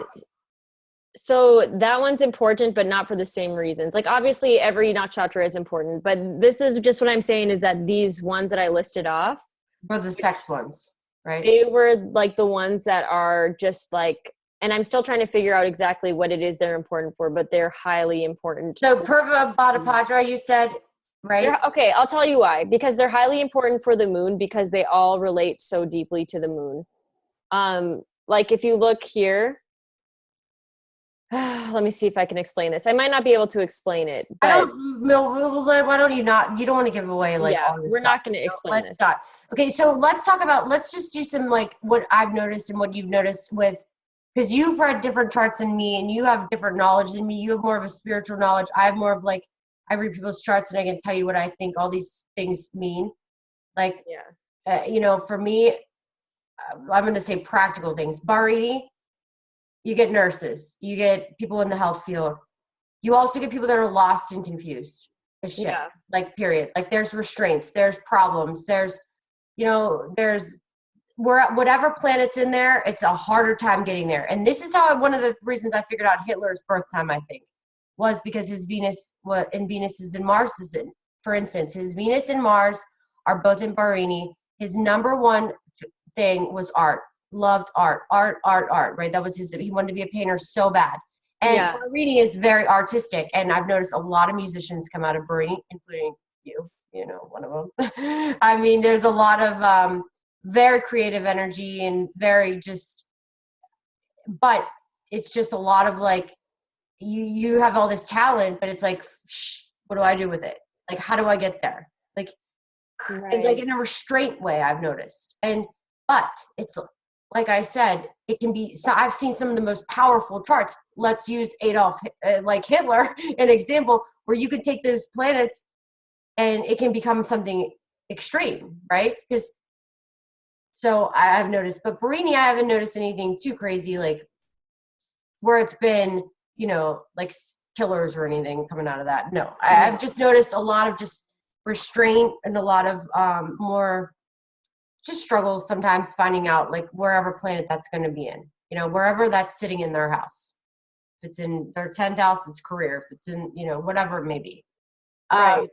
A: So that one's important, but not for the same reasons. Like obviously every nakshatra is important, but this is just what I'm saying is that these ones that I listed off
B: were the sex ones, right?
A: They were like the ones that are just like, and I'm still trying to figure out exactly what it is they're important for, but they're highly important.
B: So Purva Bhattapadra, you said, right?
A: Okay, I'll tell you why. Because they're highly important for the moon, because they all relate so deeply to the moon. Like if you look here, let me see if I can explain this. I might not be able to explain it. But
B: why don't you not? You don't want to give away like all your
A: we're
B: stuff.
A: not going to explain
B: Let's not. Okay, so let's just do some like what I've noticed and what you've noticed with, because you've read different charts than me and you have different knowledge than me. You have more of a spiritual knowledge. I have more of like, I read people's charts and I can tell you what I think all these things mean. Like, for me, I'm going to say practical things. Barini, you get nurses, you get people in the health field. You also get people that are lost and confused as shit. Yeah. Like, period. Like, there's restraints, there's problems, there's whatever planet's in there, it's a harder time getting there. And this is how one of the reasons I figured out Hitler's birth time, I think, was because his Venus is in Mars. For instance, his Venus and Mars are both in Barini. His number one thing was art. Loved art, right? That was he wanted to be a painter so bad. And Barini is very artistic. And I've noticed a lot of musicians come out of Barini, including you, one of them. I mean, there's a lot of very creative energy and but it's just a lot of like, you have all this talent, but it's like, what do I do with it? Like, how do I get there? Like, like in a restraint way, I've noticed. But it's like I said, it can be, so I've seen some of the most powerful charts. Let's use Adolf, like Hitler, an example where you could take those planets and it can become something extreme, right? Because so I've noticed, but Barini, I haven't noticed anything too crazy, like where it's been, like killers or anything coming out of that. No, I've just noticed a lot of just restraint and a lot of more just struggles sometimes finding out like wherever planet that's going to be in, wherever that's sitting in their house. If it's in their 10th house, it's career. If it's in, whatever it may be.
A: Right.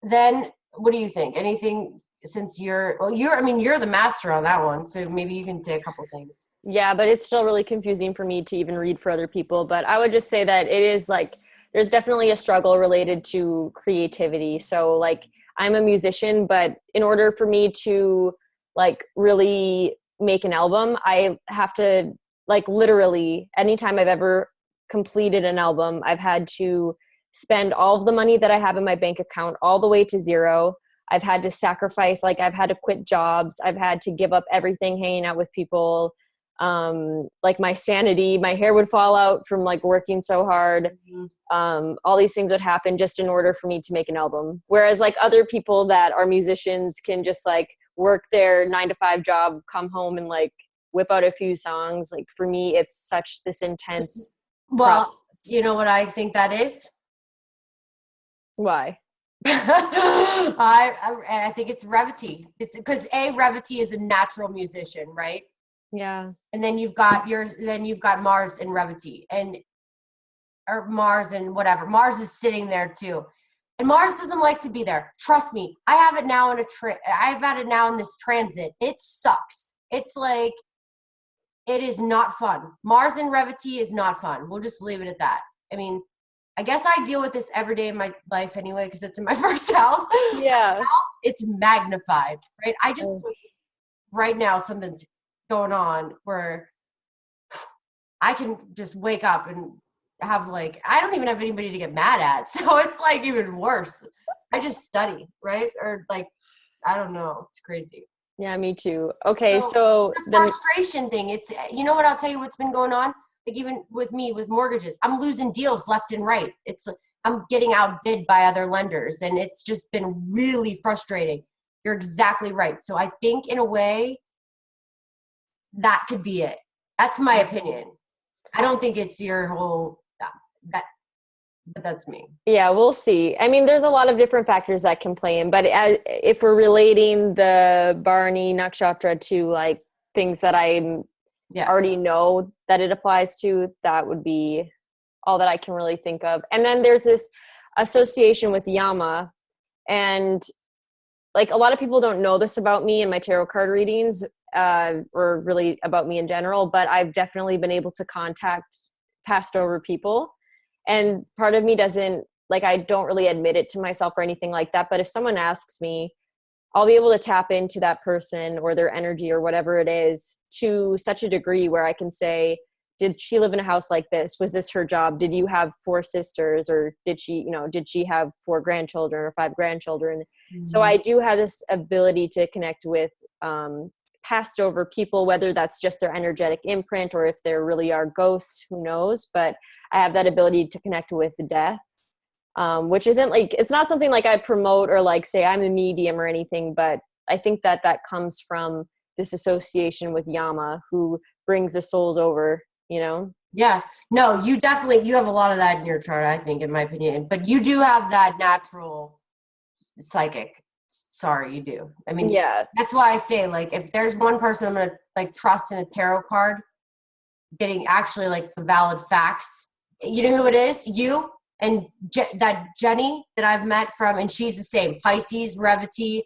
B: Then what do you think? Anything, since you're the master on that one. So maybe you can say a couple things.
A: Yeah, but it's still really confusing for me to even read for other people. But I would just say that it is like, there's definitely a struggle related to creativity. So like, I'm a musician, but in order for me to like really make an album, I have to like literally anytime I've ever completed an album, I've had to spend all of the money that I have in my bank account all the way to zero. I've had to sacrifice, like I've had to quit jobs. I've had to give up everything, hanging out with people. Like my sanity, my hair would fall out from like working so hard. All these things would happen just in order for me to make an album. Whereas like other people that are musicians can just like work their 9-to-5 job, come home and like whip out a few songs. Like for me, it's such this intense process.
B: You know what I think that is?
A: Why?
B: I think it's Revity. It's because Revity is a natural musician, right?
A: Yeah.
B: And then you've got Mars and Revity or Mars and whatever. Mars is sitting there too. And Mars doesn't like to be there. Trust me. I have it now I've had it now in this transit. It sucks. It's like, it is not fun. Mars and Revity is not fun. We'll just leave it at that. I mean, I guess I deal with this every day in my life anyway, because it's in my first house.
A: Yeah.
B: Now it's magnified, right? I just, right now, something's going on where I can just wake up and have like, I don't even have anybody to get mad at. So it's like even worse. I just study, right? Or like, I don't know. It's crazy.
A: Yeah, me too. Okay. So
B: the frustration thing, it's, you know what, I'll tell you what's been going on. Like even with me, with mortgages, I'm losing deals left and right. It's, I'm getting outbid by other lenders and it's just been really frustrating. You're exactly right. So I think in a way that could be it. That's my opinion. I don't think it's your whole, but that's me.
A: Yeah, we'll see. I mean, there's a lot of different factors that can play in, but if we're relating the Bharani Nakshatra to like things that I already know that it applies to, that would be all that I can really think of. And then there's this association with Yama, and like a lot of people don't know this about me and my tarot card readings, or really about me in general, but I've definitely been able to contact passed over people. And part of me doesn't, like, I don't really admit it to myself or anything like that. But if someone asks me, I'll be able to tap into that person or their energy or whatever it is to such a degree where I can say, did she live in a house like this? Was this her job? Did you have 4 sisters, or did she have 4 grandchildren or 5 grandchildren? Mm-hmm. So I do have this ability to connect with passed over people, whether that's just their energetic imprint or if there really are ghosts, who knows? But I have that ability to connect with death, which isn't like, it's not something like I promote or like say I'm a medium or anything, but I think that comes from this association with Yama, who brings the souls over, you know?
B: Yeah, no, you have a lot of that in your chart, I think, in my opinion, but you do have that natural psychic. Sorry, you do. I mean, yeah, that's why I say, like, if there's one person I'm going to like trust in a tarot card, getting actually like the valid facts, you know who it is? You and that Jenny that I've met from, and she's the same. Pisces, Revity,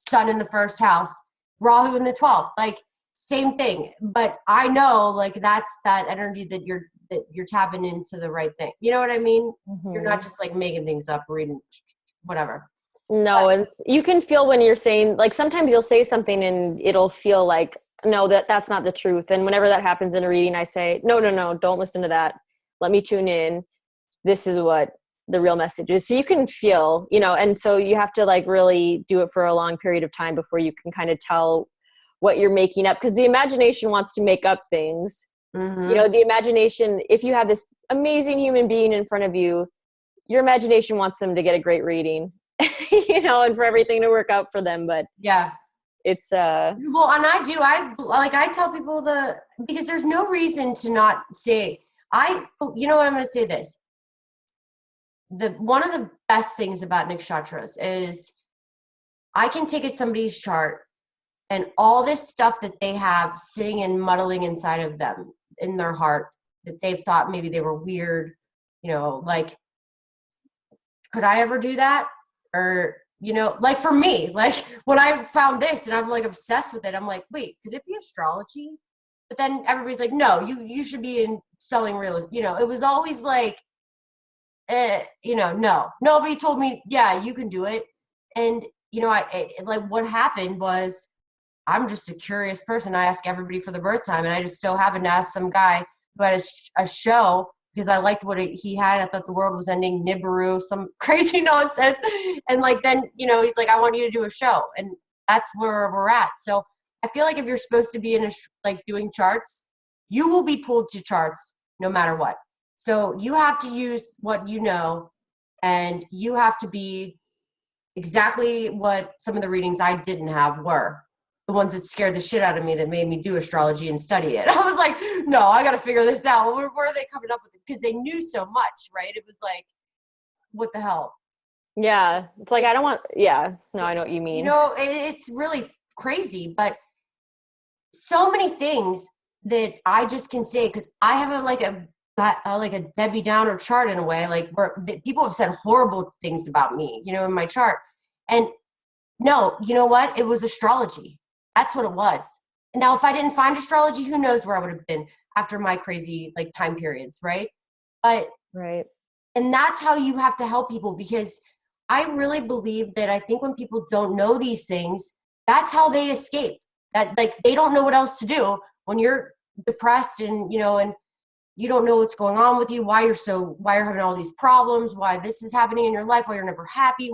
B: Sun in the 1st house, Rahu in the 12th, like same thing. But I know like that's that energy that you're tapping into the right thing. You know what I mean? Mm-hmm. You're not just like making things up, reading whatever.
A: No, and you can feel when you're saying, like, sometimes you'll say something and it'll feel like, no, that's not the truth. And whenever that happens in a reading, I say, no, don't listen to that. Let me tune in. This is what the real message is. So you can feel, and so you have to like really do it for a long period of time before you can kind of tell what you're making up, because the imagination wants to make up things. The imagination, if you have this amazing human being in front of you, your imagination wants them to get a great reading, and for everything to work out for them. But
B: yeah,
A: it's
B: well, and I tell people because there's no reason to not say, I'm going to say this. One of the best things about nakshatras is I can take somebody's chart and all this stuff that they have sitting and muddling inside of them in their heart that they've thought maybe they were weird, like, could I ever do that? Or, like for me, like when I found this and I'm like obsessed with it, I'm like, wait, could it be astrology? But then everybody's like, no, you should be in selling real estate. It was always like, no, nobody told me, yeah, you can do it. And, like what happened was I'm just a curious person. I ask everybody for the birth time. And I just so happened to ask some guy who had a show because I liked what he had. I thought the world was ending, Nibiru, some crazy nonsense. And like, then, he's like, I want you to do a show. And that's where we're at. So I feel like if you're supposed to be doing charts, you will be pulled to charts no matter what. So you have to use what you know, and you have to be exactly what some of the readings I didn't have were. The ones that scared the shit out of me, that made me do astrology and study it. I was like, no, I got to figure this out. Where are they coming up with it? Because they knew so much, right? It was like, what the hell?
A: Yeah. It's like, I don't want, yeah. No, I know what you mean.
B: It's really crazy, but so many things that I just can say, because I have a Debbie Downer chart in a way, like where people have said horrible things about me, in my chart. And no, you know what? It was astrology. That's what it was. And now if I didn't find astrology, who knows where I would have been after my crazy time periods, right? But
A: right.
B: And that's how you have to help people, because I really believe that I think when people don't know these things, that's how they escape. That they don't know what else to do when you're depressed and and you don't know what's going on with you, why you're having all these problems, why this is happening in your life, why you're never happy,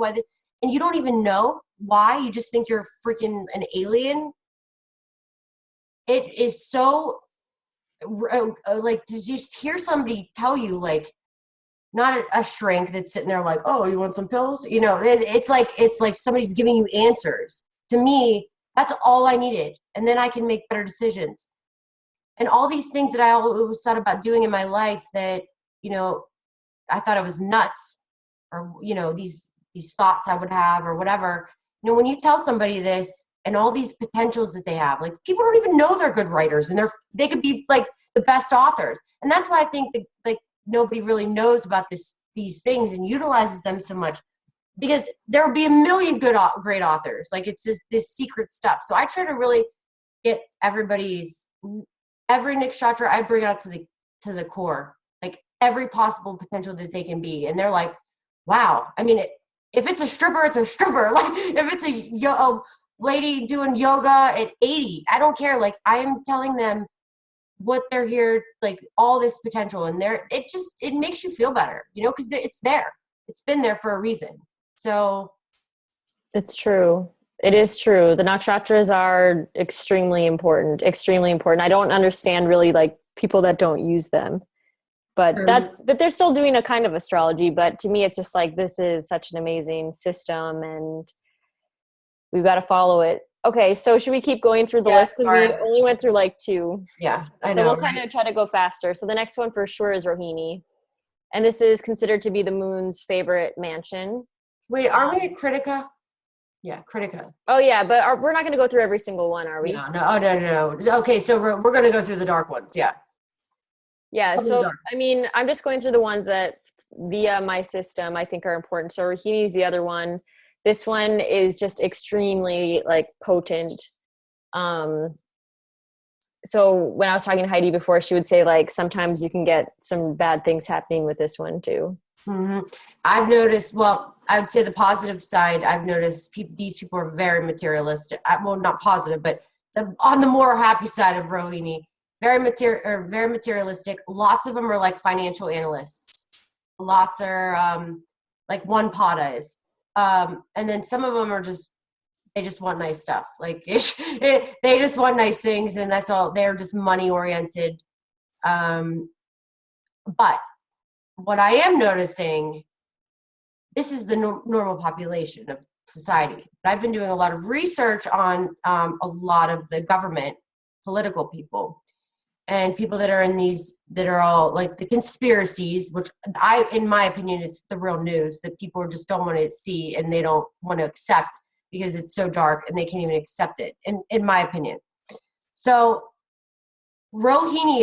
B: and you don't even know why. You just think you're freaking an alien. It is so to just hear somebody tell you, not a shrink that's sitting there like, oh, you want some pills? It's like somebody's giving you answers. To me, that's all I needed. And then I can make better decisions. And all these things that I always thought about doing in my life that, I thought I was nuts, or, these thoughts I would have or whatever. When you tell somebody this and all these potentials that they have, like, people don't even know they're good writers, and they could be like the best authors. And that's why I think that nobody really knows about these things and utilizes them so much, because there will be a million great authors. Like, it's this secret stuff. So I try to really get every nakshatra I bring out to the core, like every possible potential that they can be. And they're like, wow. I mean, if it's a stripper, it's a stripper. Like, if it's a lady doing yoga at 80, I don't care. Like, I am telling them what they're here, like all this potential, and it makes you feel better, because it's there. It's been there for a reason. So
A: it's true. It is true. The nakshatras are extremely important. Extremely important. I don't understand really people that don't use them, but they're still doing a kind of astrology. But to me, it's just like, this is such an amazing system, and we've got to follow it. Okay, so should we keep going through the list? Because we only went through 2.
B: Yeah, I know.
A: So we'll kind of try to go faster. So the next one for sure is Rohini. And this is considered to be the moon's favorite mansion.
B: Wait, are we at Critica? Yeah, Critica.
A: Oh, yeah, but we're not going to go through every single one, are we?
B: No. Oh, no. Okay, so we're going to go through the dark ones, yeah.
A: Yeah, so, I mean, I'm just going through the ones that, via my system, I think are important. So Rohini is the other one. This one is just extremely, potent. So when I was talking to Heidi before, she would say, sometimes you can get some bad things happening with this one, too.
B: Mm-hmm. I've noticed, I would say the positive side, I've noticed these people are very materialistic. Well, not positive, but on the more happy side of Rohini, very materialistic. Lots of them are financial analysts. Lots are one Pada is. And then some of them are just, They just want nice stuff. Like they just want nice things, and that's all. They're just money oriented. But what I am noticing, this is the normal population of society. I've been doing a lot of research on a lot of the government, political people, and people that are in these, that are all like the conspiracies, which in my opinion, it's the real news that people just don't want to see and they don't want to accept because it's so dark and they can't even accept it, in my opinion. So Rohini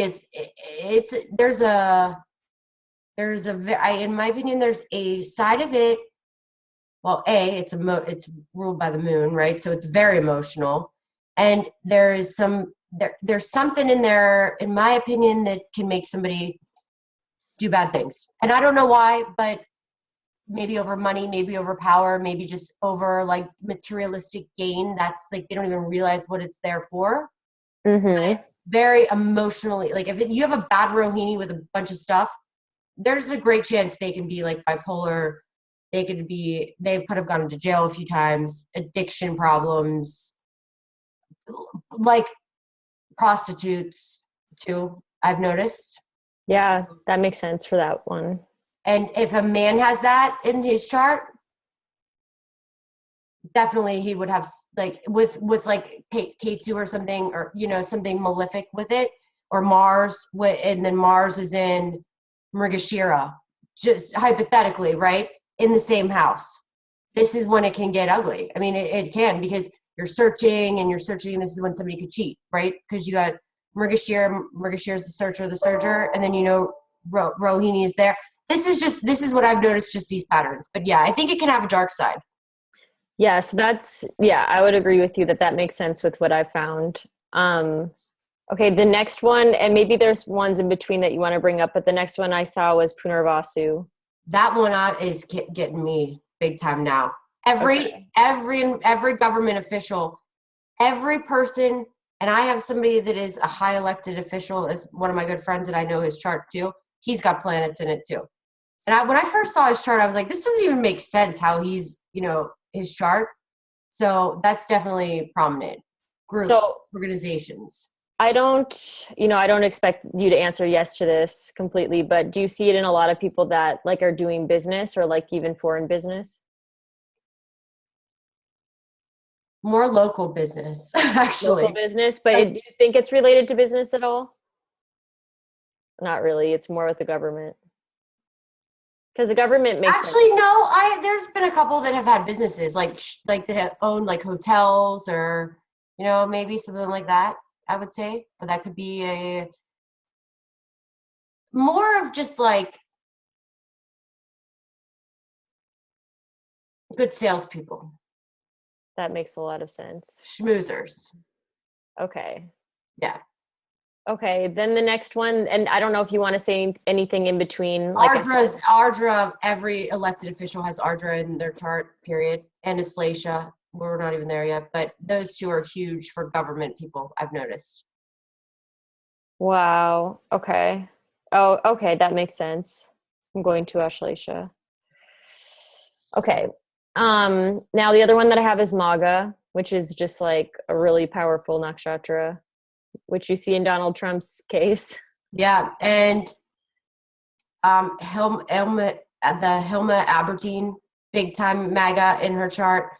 B: in my opinion, there's a side of it. Well, it's ruled by the moon, right? So it's very emotional. And there's something in there, in my opinion, that can make somebody do bad things. And I don't know why, but maybe over money, maybe over power, maybe just over like materialistic gain. That's like, they don't even realize what it's there for.
A: Mm-hmm.
B: Very emotionally, like if you have a bad Rohini with a bunch of stuff, there's a great chance they can be like bipolar. They've kind of gone into jail a few times, addiction problems, like prostitutes too, I've noticed.
A: Yeah, that makes sense for that one.
B: And if a man has that in his chart, definitely he would have like with like Ketu or something, or something malefic with it, or Mars, and then Mars is in Mrigashira, just hypothetically, right, in the same house. This is when it can get ugly. I mean, it can, because you're searching and this is when somebody could cheat, right? Because you got Mrigashira is the searcher, and then Rohini is there. This is what I've noticed, just these patterns. But yeah, I think it can have a dark side.
A: Yes, I would agree with you that makes sense with what I found. Okay, the next one, and maybe there's ones in between that you want to bring up, but the next one I saw was Punarvasu.
B: That one is getting me big time now. Every government official, every person, and I have somebody that is a high elected official, is one of my good friends, and I know his chart too. He's got planets in it too. And when I first saw his chart, I was like, this doesn't even make sense how he's, his chart. So that's definitely prominent. Groups, organizations.
A: I don't expect you to answer yes to this completely, but do you see it in a lot of people that like are doing business, or like even foreign business?
B: More local business, actually.
A: Local business, but do you think it's related to business at all? Not really. It's more with the government. Because the government makes
B: no. There's been a couple that have had businesses like that have owned like hotels, or maybe something like that, I would say. Or that could be a more of just like good salespeople.
A: That makes a lot of sense.
B: Schmoozers.
A: Okay.
B: Yeah.
A: Okay, then the next one, and I don't know if you want to say anything in between.
B: Like Ardra, every elected official has Ardra in their chart, period. And Aslacia, we're not even there yet, but those two are huge for government people, I've noticed.
A: Wow. Okay. Oh, okay, that makes sense. I'm going to Aslacia. Okay. Now the other one that I have is Maga, which is just like a really powerful nakshatra, which you see in Donald Trump's case.
B: Yeah, and Hilma Aberdeen, big time MAGA in her chart.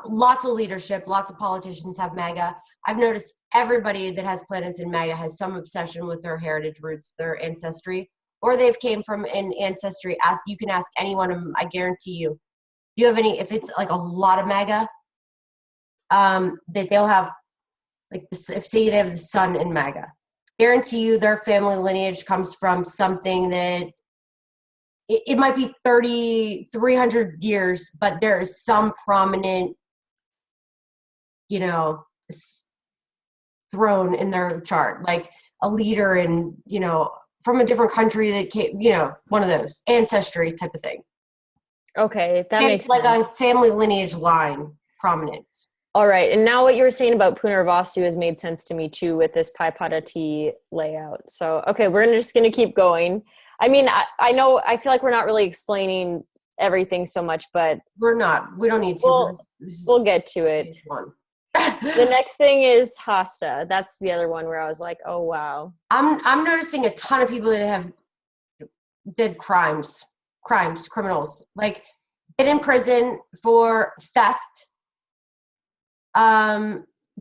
B: Lots of leadership, lots of politicians have MAGA. I've noticed everybody that has planets in MAGA has some obsession with their heritage roots, their ancestry, or they've came from an ancestry. You can ask any one of them, I guarantee you. Do you have any, if it's like a lot of MAGA, that they'll have, like, if say they have the sun in MAGA, guarantee you their family lineage comes from something that it might be 300 years, but there is some prominent, throne in their chart, like a leader in, from a different country that came, one of those ancestry type of thing.
A: Okay, that makes
B: like
A: sense.
B: A family lineage line prominence.
A: All right, and now what you were saying about Punarvasu has made sense to me too with this Pi-Pada-Ti layout. So, okay, we're just going to keep going. I mean, I know, I feel like we're not really explaining everything so much, but
B: we don't need to.
A: We'll get to it. The next thing is Hosta. That's the other one where I was like, oh wow.
B: I'm noticing a ton of people that have did criminals, like get in prison for theft,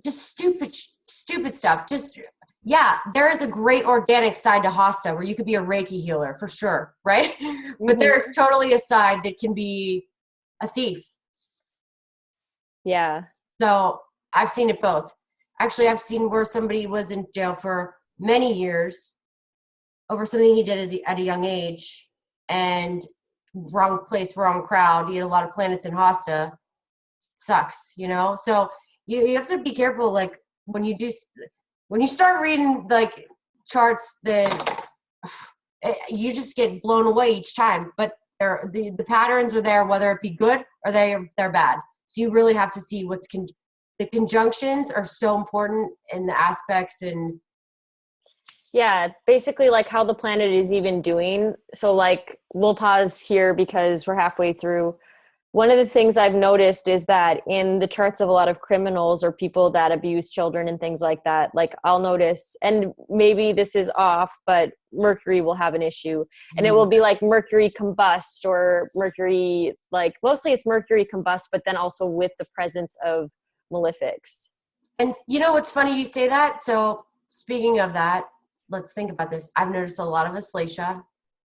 B: just stupid stuff. Just yeah, there is a great organic side to Hosta where you could be a Reiki healer for sure, right? Mm-hmm. But there's totally a side that can be a thief.
A: Yeah.
B: So I've seen it both. Actually, I've seen where somebody was in jail for many years over something he did at a young age, and wrong place, wrong crowd. He had a lot of planets in Hosta. Sucks, you know? So you have to be careful, like, when you start reading, like, charts that you just get blown away each time. But the patterns are there, whether it be good or they're bad. So you really have to see the conjunctions are so important in the aspects and
A: yeah, basically like how the planet is even doing. So like we'll pause here because we're halfway through. One of the things I've noticed is that in the charts of a lot of criminals or people that abuse children and things like that, like I'll notice, and maybe this is off, but Mercury will have an issue, and it will be like Mercury combust or Mercury, like mostly it's Mercury combust, but then also with the presence of malefics.
B: And you know what's funny you say that? So speaking of that, let's think about this. I've noticed a lot of Aslesha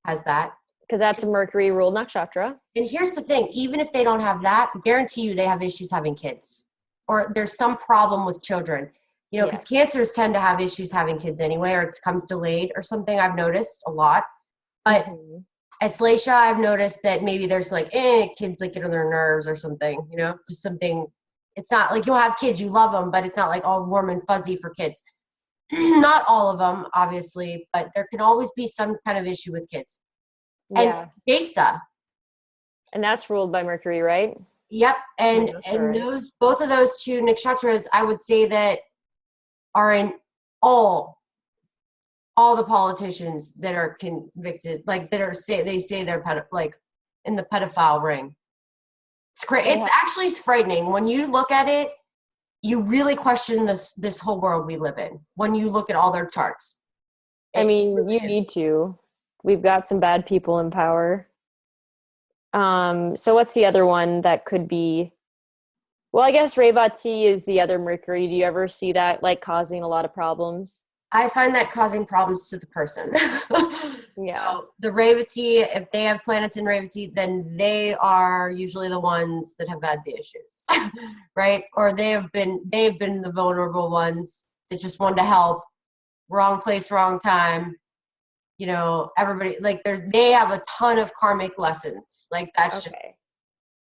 B: has that.
A: Because that's a Mercury ruled nakshatra.
B: And here's the thing, even if they don't have that, guarantee you they have issues having kids. Or there's some problem with children. You know, because cancers tend to have issues having kids anyway, or it comes delayed or something. I've noticed a lot. But Aslesha, I've noticed that maybe there's like, kids like get on their nerves or something, you know, just something. It's not like you'll have kids, you love them, but it's not like all warm and fuzzy for kids. Not all of them, obviously, but there can always be some kind of issue with kids. And Jesta.
A: And that's ruled by Mercury, right?
B: Yep. And both of those two nakshatras, I would say that are in all the politicians that are convicted, like that are they say they're like in the pedophile ring. It's great. It's actually frightening when you look at it. You really question this whole world we live in when you look at all their charts.
A: I mean, you need to. We've got some bad people in power. So what's the other one that could be? Well, I guess Revati is the other Mercury. Do you ever see that like causing a lot of problems?
B: I find that causing problems to the person. So the Revati, if they have planets in Revati, then they are usually the ones that have had the issues, right? Or they've been the vulnerable ones that just wanted to help. Wrong place, wrong time. You know, everybody like they have a ton of karmic lessons. Like that's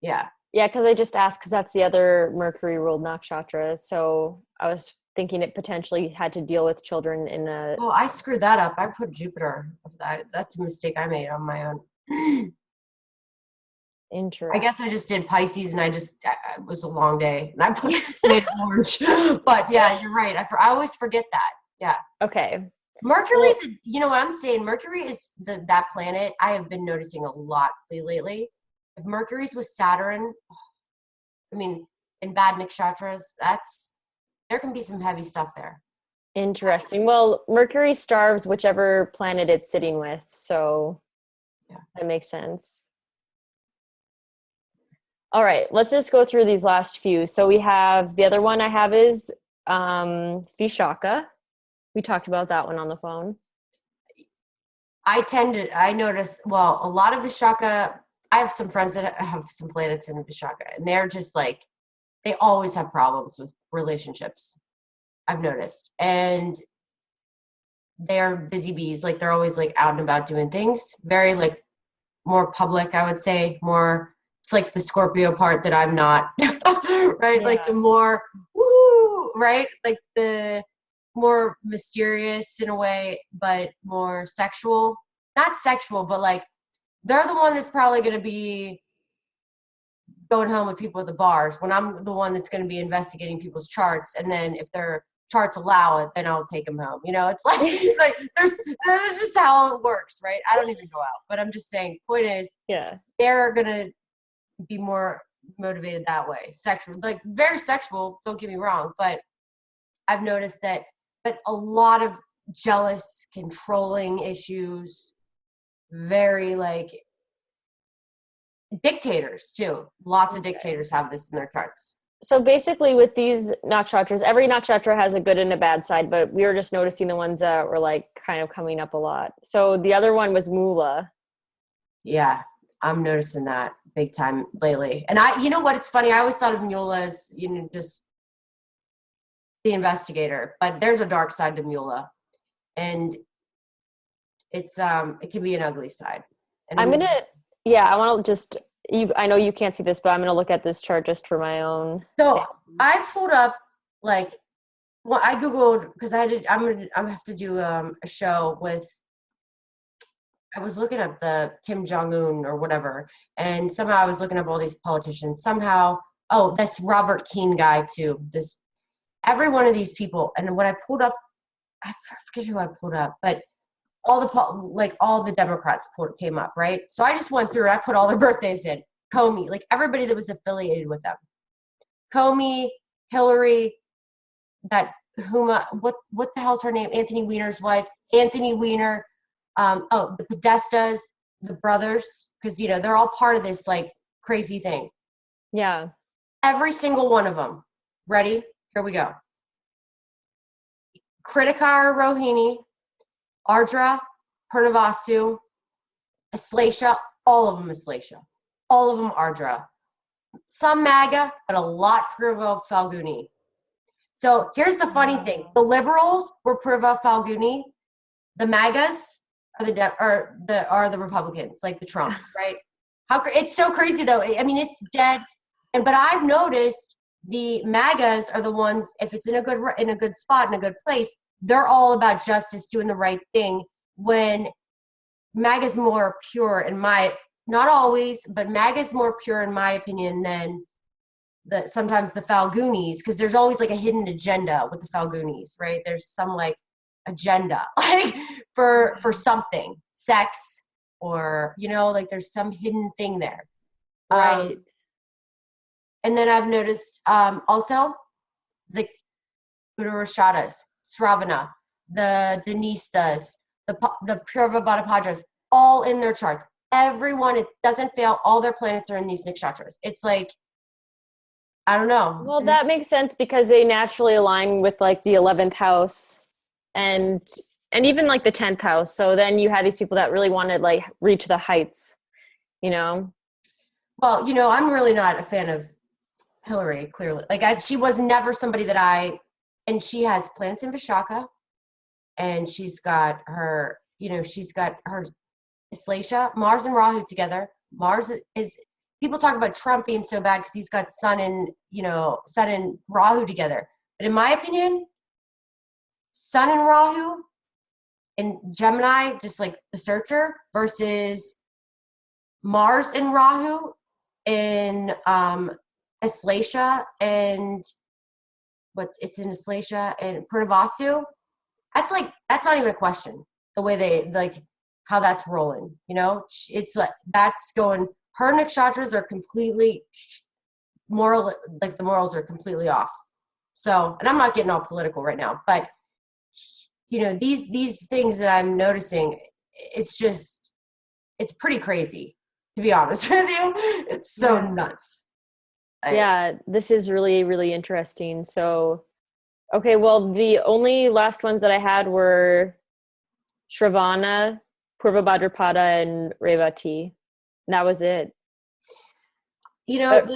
B: yeah, because
A: I just asked because that's the other Mercury ruled nakshatra. So I was thinking it potentially had to deal with children in a.
B: Oh, I screwed that up. I put Jupiter. That's a mistake I made on my own.
A: Interesting.
B: I guess I just did Pisces, and it was a long day, and I put it orange. But yeah, you're right. I always forget that. Yeah.
A: Okay.
B: Mercury you know what I'm saying? Mercury is that planet I have been noticing a lot lately. If Mercury's with Saturn, I mean, in bad nakshatras, there can be some heavy stuff there.
A: Interesting. Well, Mercury starves whichever planet it's sitting with, so that makes sense. All right, let's just go through these last few. So we have the other one I have is Vishaka. We talked about that one on the phone.
B: I notice, well, a lot of Vishaka, I have some friends that have some planets in Vishaka, and they're just like, they always have problems with relationships, I've noticed. And they're busy bees, like they're always like out and about doing things. Very like more public, I would say, more, it's like the Scorpio part that I'm not, right? Yeah. Like the more, woo, right? Like the more mysterious in a way, but more sexual. Not sexual, but like they're the one that's probably going to be going home with people at the bars when I'm the one that's going to be investigating people's charts. And then if they're charts allow it, then I'll take them home. You know, it's like, that's just how it works, right? I don't even go out, but I'm just saying, point is, they're going to be more motivated that way. Sexual, like very sexual, don't get me wrong, but I've noticed that, but a lot of jealous, controlling issues, very like dictators too. Lots of dictators have this in their charts.
A: So basically with these nakshatras, every nakshatra has a good and a bad side, but we were just noticing the ones that were like kind of coming up a lot. So the other one was Mula.
B: Yeah, I'm noticing that big time lately. And you know what, it's funny, I always thought of Mula as, you know, just the investigator, but there's a dark side to Mula. And it's it can be an ugly side. And
A: I want to just, I know you can't see this, but I'm going to look at this chart just for my own.
B: So I pulled up, like, well, I Googled, because I'm going to have to do a show with, I was looking up the Kim Jong-un or whatever, and somehow I was looking up all these politicians. Somehow, that's Robert Keane guy too. Every one of these people, and when I pulled up, I forget who I pulled up, but all the Democrats came up, right? So I just went through and I put all their birthdays in. Comey, like everybody that was affiliated with them. Comey, Hillary, what the hell's her name? Anthony Weiner's wife, Anthony Weiner, the Podestas, the brothers, because, you know, they're all part of this like crazy thing.
A: Yeah.
B: Every single one of them. Ready? Here we go. Kritikar Rohini, Ardra, Purnavasu, Aslaisha, all of them Aslaisha. All of them Ardra. Some MAGA, but a lot Purva Falguni. So here's the funny thing. The liberals were Purva Falguni. The MAGAs are the Republicans, like the Trumps, right? It's so crazy though. I mean, it's dead. But I've noticed the MAGAs are the ones, if it's in a good spot, in a good place, they're all about justice, doing the right thing. When MAGA's more pure not always, but MAGA's more pure in my opinion than sometimes the Falgunis, because there's always like a hidden agenda with the Falgunis, right? There's some like agenda, like for something, sex, or, you know, like there's some hidden thing there.
A: Right.
B: And then I've noticed also the Urushadas, Sravana, the Denistas, the Purva Bhattapadras, all in their charts. Everyone, it doesn't fail. All their planets are in these nakshatras. It's like, I don't know.
A: Well, that makes sense because they naturally align with like the 11th house and even like the 10th house. So then you have these people that really want to like reach the heights, you know?
B: Well, you know, I'm really not a fan of Hillary, clearly. Like she was never somebody that and she has planets in Vishaka, and she's got her Aslaisha, Mars and Rahu together. Mars is, people talk about Trump being so bad because he's got Sun and Rahu together. But in my opinion, Sun and Rahu in Gemini, just like the Searcher, versus Mars and Rahu in Aslaisha and it's in Aslaisha and Purnavasu. That's not even a question. The way they like how that's rolling, you know, it's like that's going. Her nakshatras are completely moral, like the morals are completely off. So, and I'm not getting all political right now, but you know, these things that I'm noticing, it's pretty crazy, to be honest with you. It's so nuts.
A: Yeah, this is really, really interesting. So, okay, well, the only last ones that I had were Shravana, Purva Bhadrapada, and Revati. And that was it.
B: You know,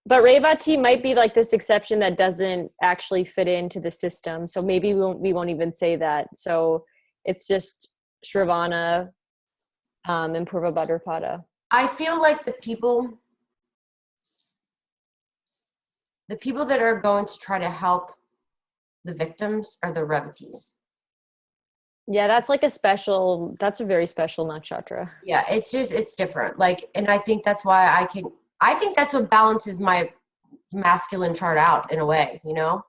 A: but Revati might be like this exception that doesn't actually fit into the system. So maybe we won't even say that. So it's just Shravana and Purva Bhadrapada.
B: I feel like the people that are going to try to help the victims are the Revatis.
A: Yeah, that's a very special nakshatra.
B: Yeah, it's different. Like, and I think that's why I think that's what balances my masculine chart out in a way, you know?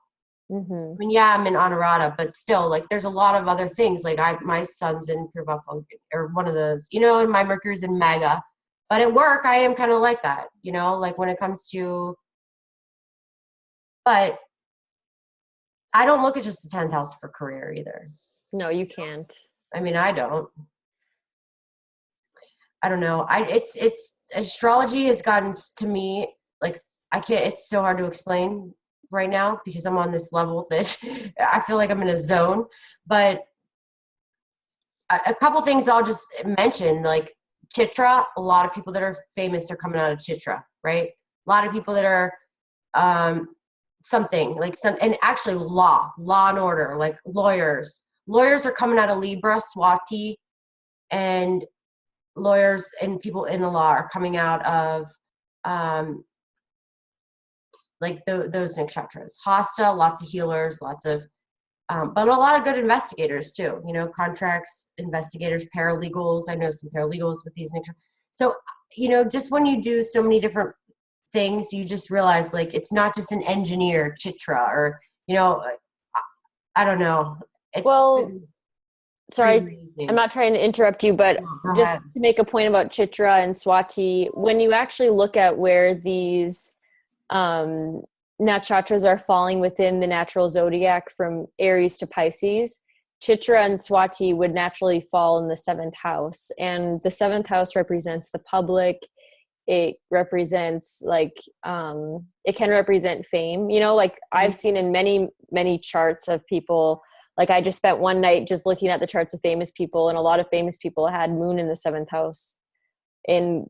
A: Mm-hmm.
B: I mean, yeah, I'm in Honorata, but still, like, there's a lot of other things. Like, my son's in Pure Buffalo, or one of those, and my Mercury's in Mega. But at work, I am kind of like that, like when it comes to, but I don't look at just the 10th house for career either.
A: No, you can't.
B: I mean, I don't know. It's astrology has gotten to me, like, I can't, it's so hard to explain right now because I'm on this level that I feel like I'm in a zone. But a couple things I'll just mention, like Chitra, a lot of people that are famous are coming out of Chitra, right? A lot of people that are something like and actually law and order, like lawyers are coming out of Libra, Swati, and lawyers and people in the law are coming out of like those nakshatras. Hasta, lots of healers, lots of but a lot of good investigators too, contracts, investigators, paralegals. I know some paralegals with these nakshatras. So, just when you do so many different things, you just realize, like, it's not just an engineer, Chitra, or, I don't know. It's
A: Well, sorry,
B: amazing.
A: I'm not trying to interrupt you, but
B: No,
A: just to make a point about Chitra and Swati, when you actually look at where these nakshatras are falling within the natural zodiac from Aries to Pisces, Chitra and Swati would naturally fall in the 7th house. And the 7th house represents the public. It represents it can represent fame, like I've seen in many, many charts of people. Like I just spent one night just looking at the charts of famous people, and a lot of famous people had moon in the 7th house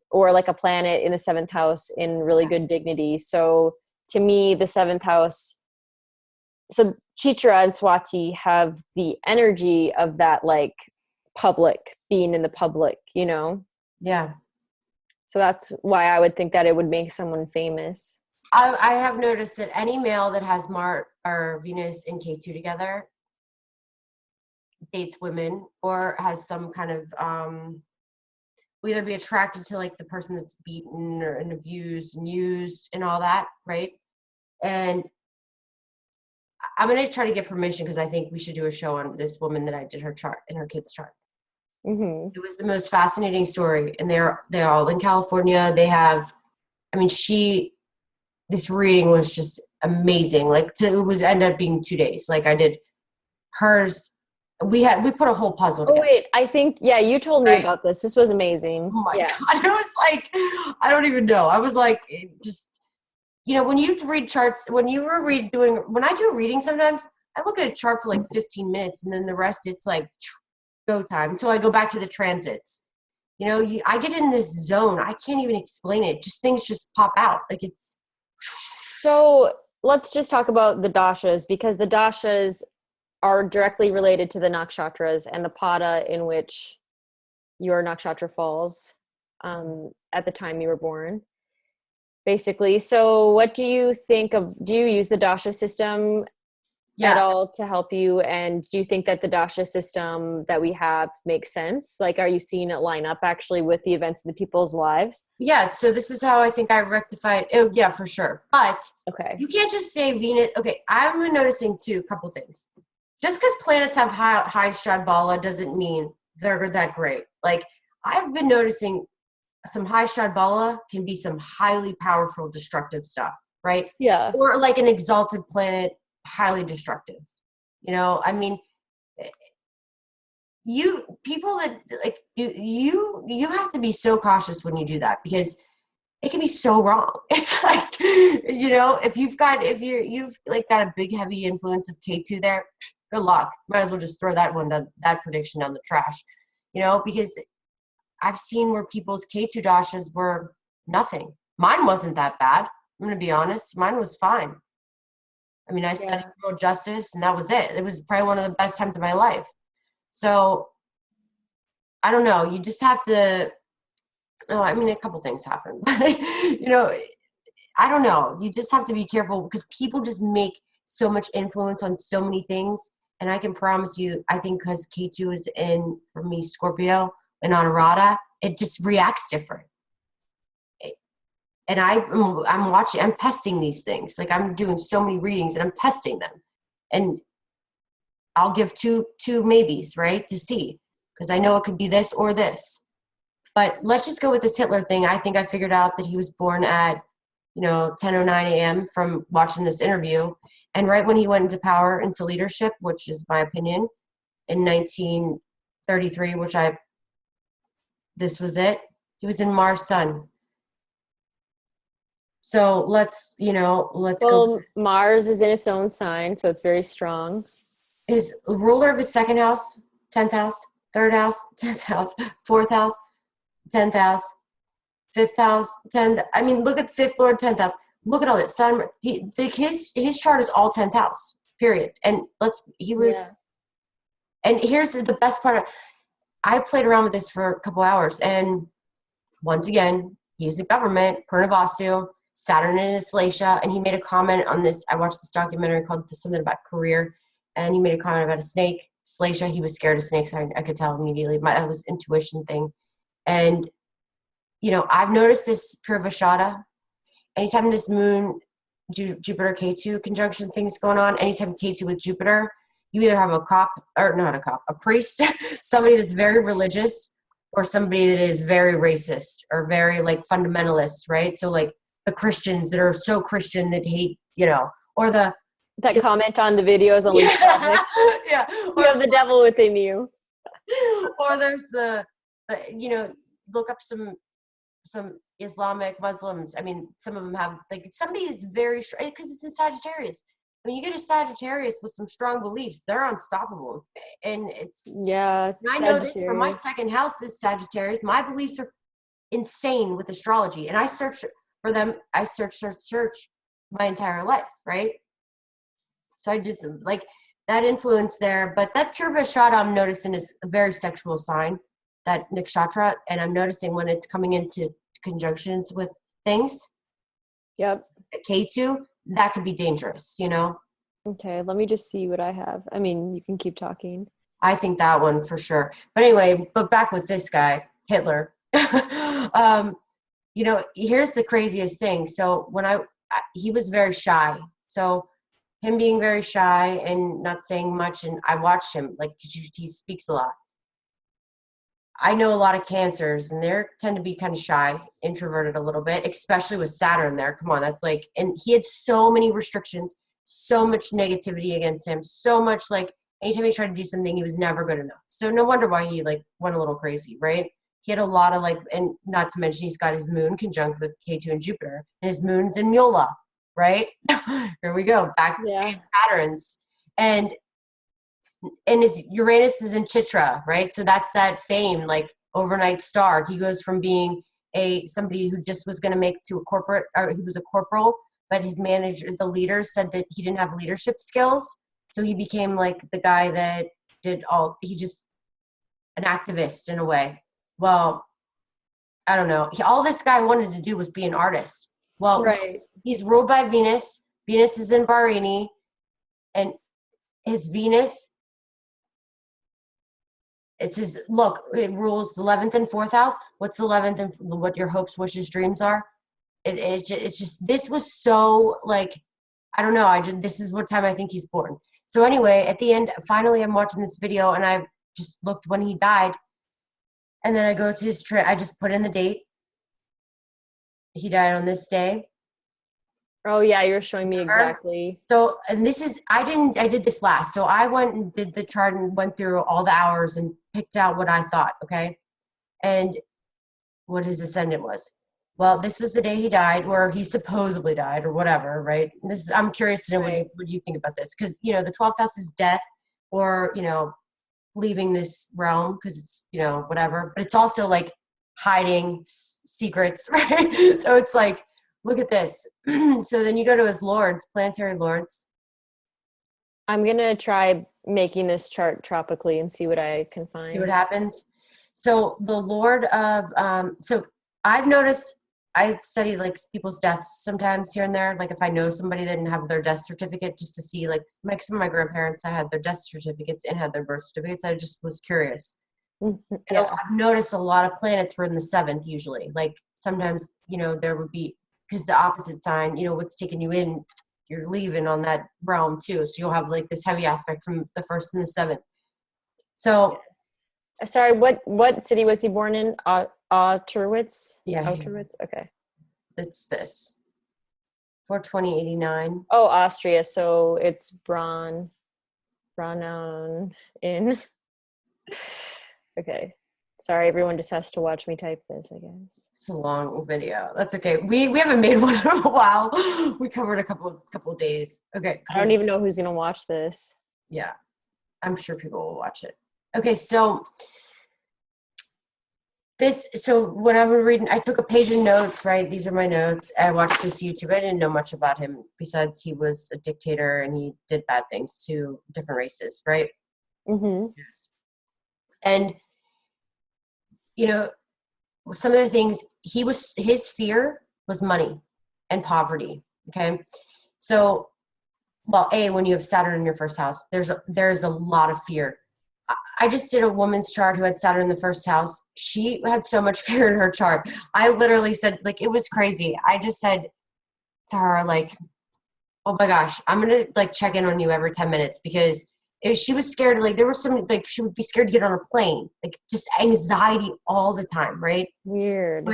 A: or like a planet in the 7th house in really good dignity. So to me, the 7th house, so Chitra and Swati have the energy of that, like public, being in the public,
B: Yeah.
A: So that's why I would think that it would make someone famous.
B: I have noticed that any male that has Mars or Venus and K2 together dates women or has some kind of will either be attracted to like the person that's beaten or and abused and used and all that, right? And I'm gonna try to get permission because I think we should do a show on this woman that I did her chart and her kid's chart.
A: Mm-hmm.
B: It was the most fascinating story, and they're all in California. They have, I mean, this reading was just amazing. Like it was ended up being 2 days. Like I did hers. We put a whole puzzle together.
A: Oh wait, I think you told me
B: right?
A: about this. This was amazing.
B: Oh my God. It was like, I don't even know. I was like, just, when you read charts, when I do a reading, sometimes I look at a chart for like 15 minutes and then the rest it's like go time until I go back to the transits. I get in this zone. I can't even explain it. Just things just pop out. Like it's.
A: So let's just talk about the dashas, because the dashas are directly related to the nakshatras and the pada in which your nakshatra falls at the time you were born, basically. So what do you think of, do you use the dasha system at all to help you? And do you think that the dasha system that we have makes sense? Like, are you seeing it line up actually with the events in the people's lives?
B: Yeah, so this is how I think I rectified. Oh, yeah, for sure. But
A: okay,
B: you can't just say Venus. Okay, I'm noticing too a couple things. Just because planets have high Shadbala doesn't mean they're that great. Like I've been noticing some high Shadbala can be some highly powerful destructive stuff, right?
A: yeah.
B: Or like an exalted planet, highly destructive. I mean, people that like you have to be so cautious when you do that because it can be so wrong. It's like, if you've got a big heavy influence of K2 there, good luck. Might as well just throw that prediction down the trash, because I've seen where people's K2 dashas were nothing. Mine wasn't that bad. I'm going to be honest. Mine was fine. I mean, I studied criminal justice and that was it. It was probably one of the best times of my life. So I don't know. You just have to, I mean, a couple things happened. I don't know. You just have to be careful because people just make so much influence on so many things. And I can promise you, I think because K2 is in, for me, Scorpio and Honorata, it just reacts different. And I'm testing these things. Like I'm doing so many readings and I'm testing them. And I'll give two maybes, right, to see, because I know it could be this or this. But let's just go with this Hitler thing. I think I figured out that he was born at 10:09 a.m. from watching this interview. And right when he went into power, into leadership, which is my opinion, in 1933, this was it. He was in Mars Sun. So let's go.
A: Well, Mars is in its own sign, so it's very strong.
B: His ruler of his second house, 10th house, third house, 10th house, fourth house, 10th house, fifth house, 10th. I mean, look at fifth lord, 10th house. Look at all this. Sun, his chart is all 10th house, period. And and here's the best part. I played around with this for a couple hours. And once again, he's a government, Purnavasu, Saturn in his Slatia. And he made a comment on this. I watched this documentary called Something About Career. And he made a comment about a snake, Slatia. He was scared of snakes. I could tell immediately. That was intuition thing. And, I've noticed this Purvashada. Anytime this moon, Jupiter, Ketu conjunction thing's going on, anytime Ketu with Jupiter, you either have a priest, somebody that's very religious, or somebody that is very racist or very fundamentalist, right? So the Christians that are so Christian that hate, or that comment
A: on the videos on Lee's Project.
B: Yeah.
A: You have the devil within you.
B: Or there's the look up some Islamic Muslims. I mean, some of them have somebody is very strong because it's in Sagittarius. When you get a Sagittarius with some strong beliefs, they're unstoppable. And I know this from my second house is Sagittarius. My beliefs are insane with astrology, and I search for them. I search my entire life, right? So I just that influence there. But that Purvashada I'm noticing is a very sexual sign, that nakshatra, and I'm noticing when it's coming into conjunctions with things.
A: Yep.
B: K2, that could be dangerous,
A: Okay, let me just see what I have. I mean, you can keep talking.
B: I think that one for sure. But anyway, back with this guy, Hitler. Here's the craziest thing. So when he was very shy. So him being very shy and not saying much, and I watched him, he speaks a lot. I know a lot of Cancers, and they tend to be kind of shy, introverted a little bit, especially with Saturn there. Come on, that's and he had so many restrictions, so much negativity against him, so much anytime he tried to do something, he was never good enough. So no wonder why he went a little crazy, right? He had a lot of and not to mention he's got his moon conjunct with K2 and Jupiter, and his moon's in Mula, right? Here we go, back to the same patterns. And his Uranus is in Chitra, right? So that's that fame, overnight star. He goes from being somebody who just was going to make to a corporate, or he was a corporal, but his manager, the leader, said that he didn't have leadership skills. So he became the guy that an activist in a way. Well, I don't know. All this guy wanted to do was be an artist. Well,
A: right.
B: He's ruled by Venus. Venus is in Barini, and his Venus, it rules the 11th and 4th house. What's the 11th and what your hopes, wishes, dreams are? It's just this was so I don't know. This is what time I think he's born. So anyway, at the end, finally, I'm watching this video, and I just looked when he died, and then I go to his trip. I just put in the date. He died on this day.
A: Oh yeah, you're showing me exactly.
B: So, and I did this last. So I went and did the chart and went through all the hours and picked out what I thought, okay? And what his ascendant was. Well, this was the day he died, or he supposedly died, or whatever, right? I'm curious to know what you think about this. Because, the 12th house is death, or, leaving this realm, because it's, whatever. But it's also hiding secrets, right? So it's look at this. So then you go to his lords, planetary lords.
A: I'm going to try making this chart tropically and see what I can find.
B: See what happens. So the lord of, so I've noticed, I study people's deaths sometimes here and there. If I know somebody that didn't have their death certificate, just to see some of my grandparents, I had their death certificates and had their birth certificates. I just was curious.
A: Yeah.
B: And I've noticed a lot of planets were in the 7th usually. Sometimes, there would be, because the opposite sign, what's taking you in, you're leaving on that realm too. So you'll have like this heavy aspect from the 1st and the 7th. So,
A: sorry, what city was he born in? Austerwitz?
B: yeah,
A: Austerwitz? Okay.
B: it's this 4/20/89.
A: Oh, Austria. So it's Braun in. Okay. Sorry, everyone just has to watch me type this, I guess.
B: It's a long video. That's okay. We haven't made one in a while. We covered a couple of days. Okay.
A: I don't even know who's gonna watch this.
B: Yeah, I'm sure people will watch it. Okay, so when I was reading, I took a page of notes, right? These are my notes. I watched this YouTube. I didn't know much about him besides he was a dictator and he did bad things to different races, right?
A: Mm-hmm.
B: And, some of the things his fear was money and poverty, okay? So, well, when you have Saturn in your first house, there's a lot of fear. I just did a woman's chart who had Saturn in the first house. She had so much fear in her chart. I literally said, like, it was crazy. I just said to her, like, oh my gosh, I'm going to like check in on you every 10 minutes because if she was scared, like there was some, like she would be scared to get on a plane, like just anxiety all the time. Right.
A: Weird.
B: And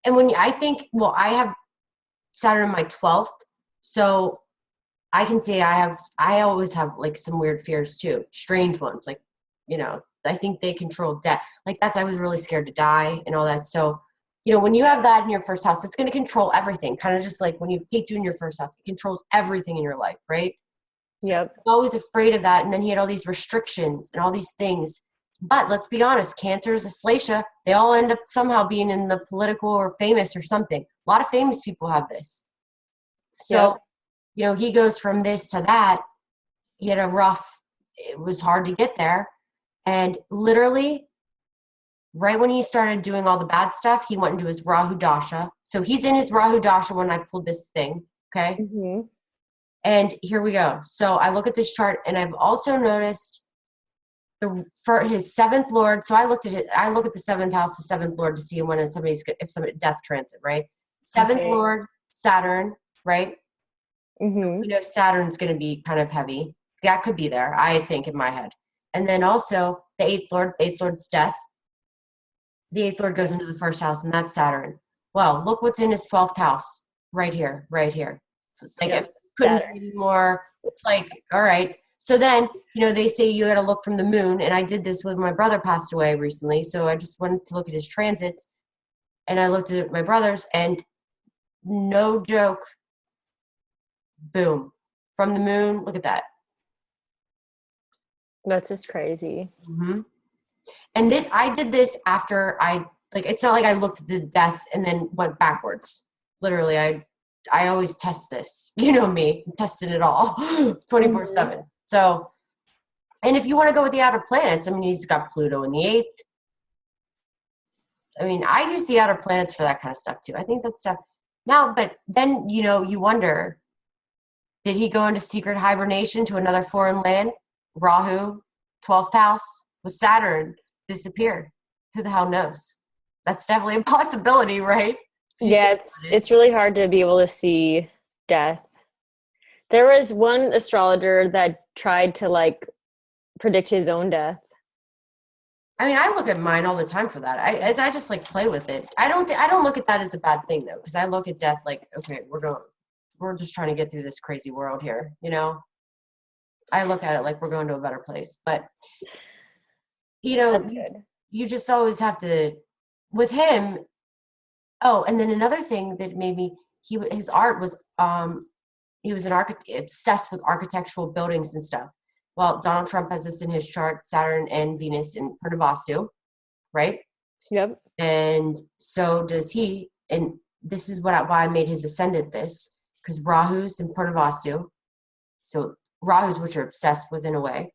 B: I have Saturn in my 12th. So I can say I always have like some weird fears too, strange ones. Like, I think they control death. Like I was really scared to die and all that. So, when you have that in your first house, it's going to control everything. Kind of just like when you have K2 in your first house, it controls everything in your life, right? So
A: yep.
B: I'm always afraid of that. And then he had all these restrictions and all these things. But let's be honest, cancers, Aslasia, they all end up somehow being in the political or famous or something. A lot of famous people have this. So, he goes from this to that. He had it was hard to get there. And literally, right when he started doing all the bad stuff, he went into his Rahu Dasha. So he's in his Rahu Dasha when I pulled this thing, okay?
A: Mm-hmm.
B: And here we go. So I look at this chart, and I've also noticed for his 7th lord. So I look at the 7th house, the 7th lord, to see when if somebody death transit, right? 7th lord, Saturn, right?
A: Mm-hmm.
B: Saturn's going to be kind of heavy. That could be there, I think, in my head. And then also the 8th lord's death. The 8th lord goes into the first house, and that's Saturn. Well, look what's in his 12th house, right here. Like it couldn't be more. It's like, all right. So then, they say you got to look from the moon, and I did this when my brother passed away recently. So I just went to look at his transits, and I looked at my brother's, and no joke, boom, from the moon. Look at that.
A: That's just crazy.
B: Mm-hmm. And I did this after it's not like I looked at the death and then went backwards. Literally, I always test this. You know me, I'm testing it all 24/7. So, and if you want to go with the outer planets, he's got Pluto in the 8th. I use the outer planets for that kind of stuff too. I think that stuff now, but then, you wonder, did he go into secret hibernation to another foreign land? Rahu, 12th house, with Saturn disappeared. Who the hell knows? That's definitely a possibility, right?
A: Yeah, it's really hard to be able to see death. There was one astrologer that tried to predict his own death.
B: I look at mine all the time for that. I just play with it. I don't look at that as a bad thing though, because I look at death like, okay, we're just trying to get through this crazy world here, I look at it like we're going to a better place. But
A: That's good.
B: You just always have to, with him. Oh, and then another thing that made me, his art was, he was an architect, obsessed with architectural buildings and stuff. Well, Donald Trump has this in his chart, Saturn and Venus in Purnavasu, right?
A: Yep.
B: And so does he. And this is why I made his ascendant this, because Rahu's in Purnavasu. So Rahu's, which are obsessed with in a way.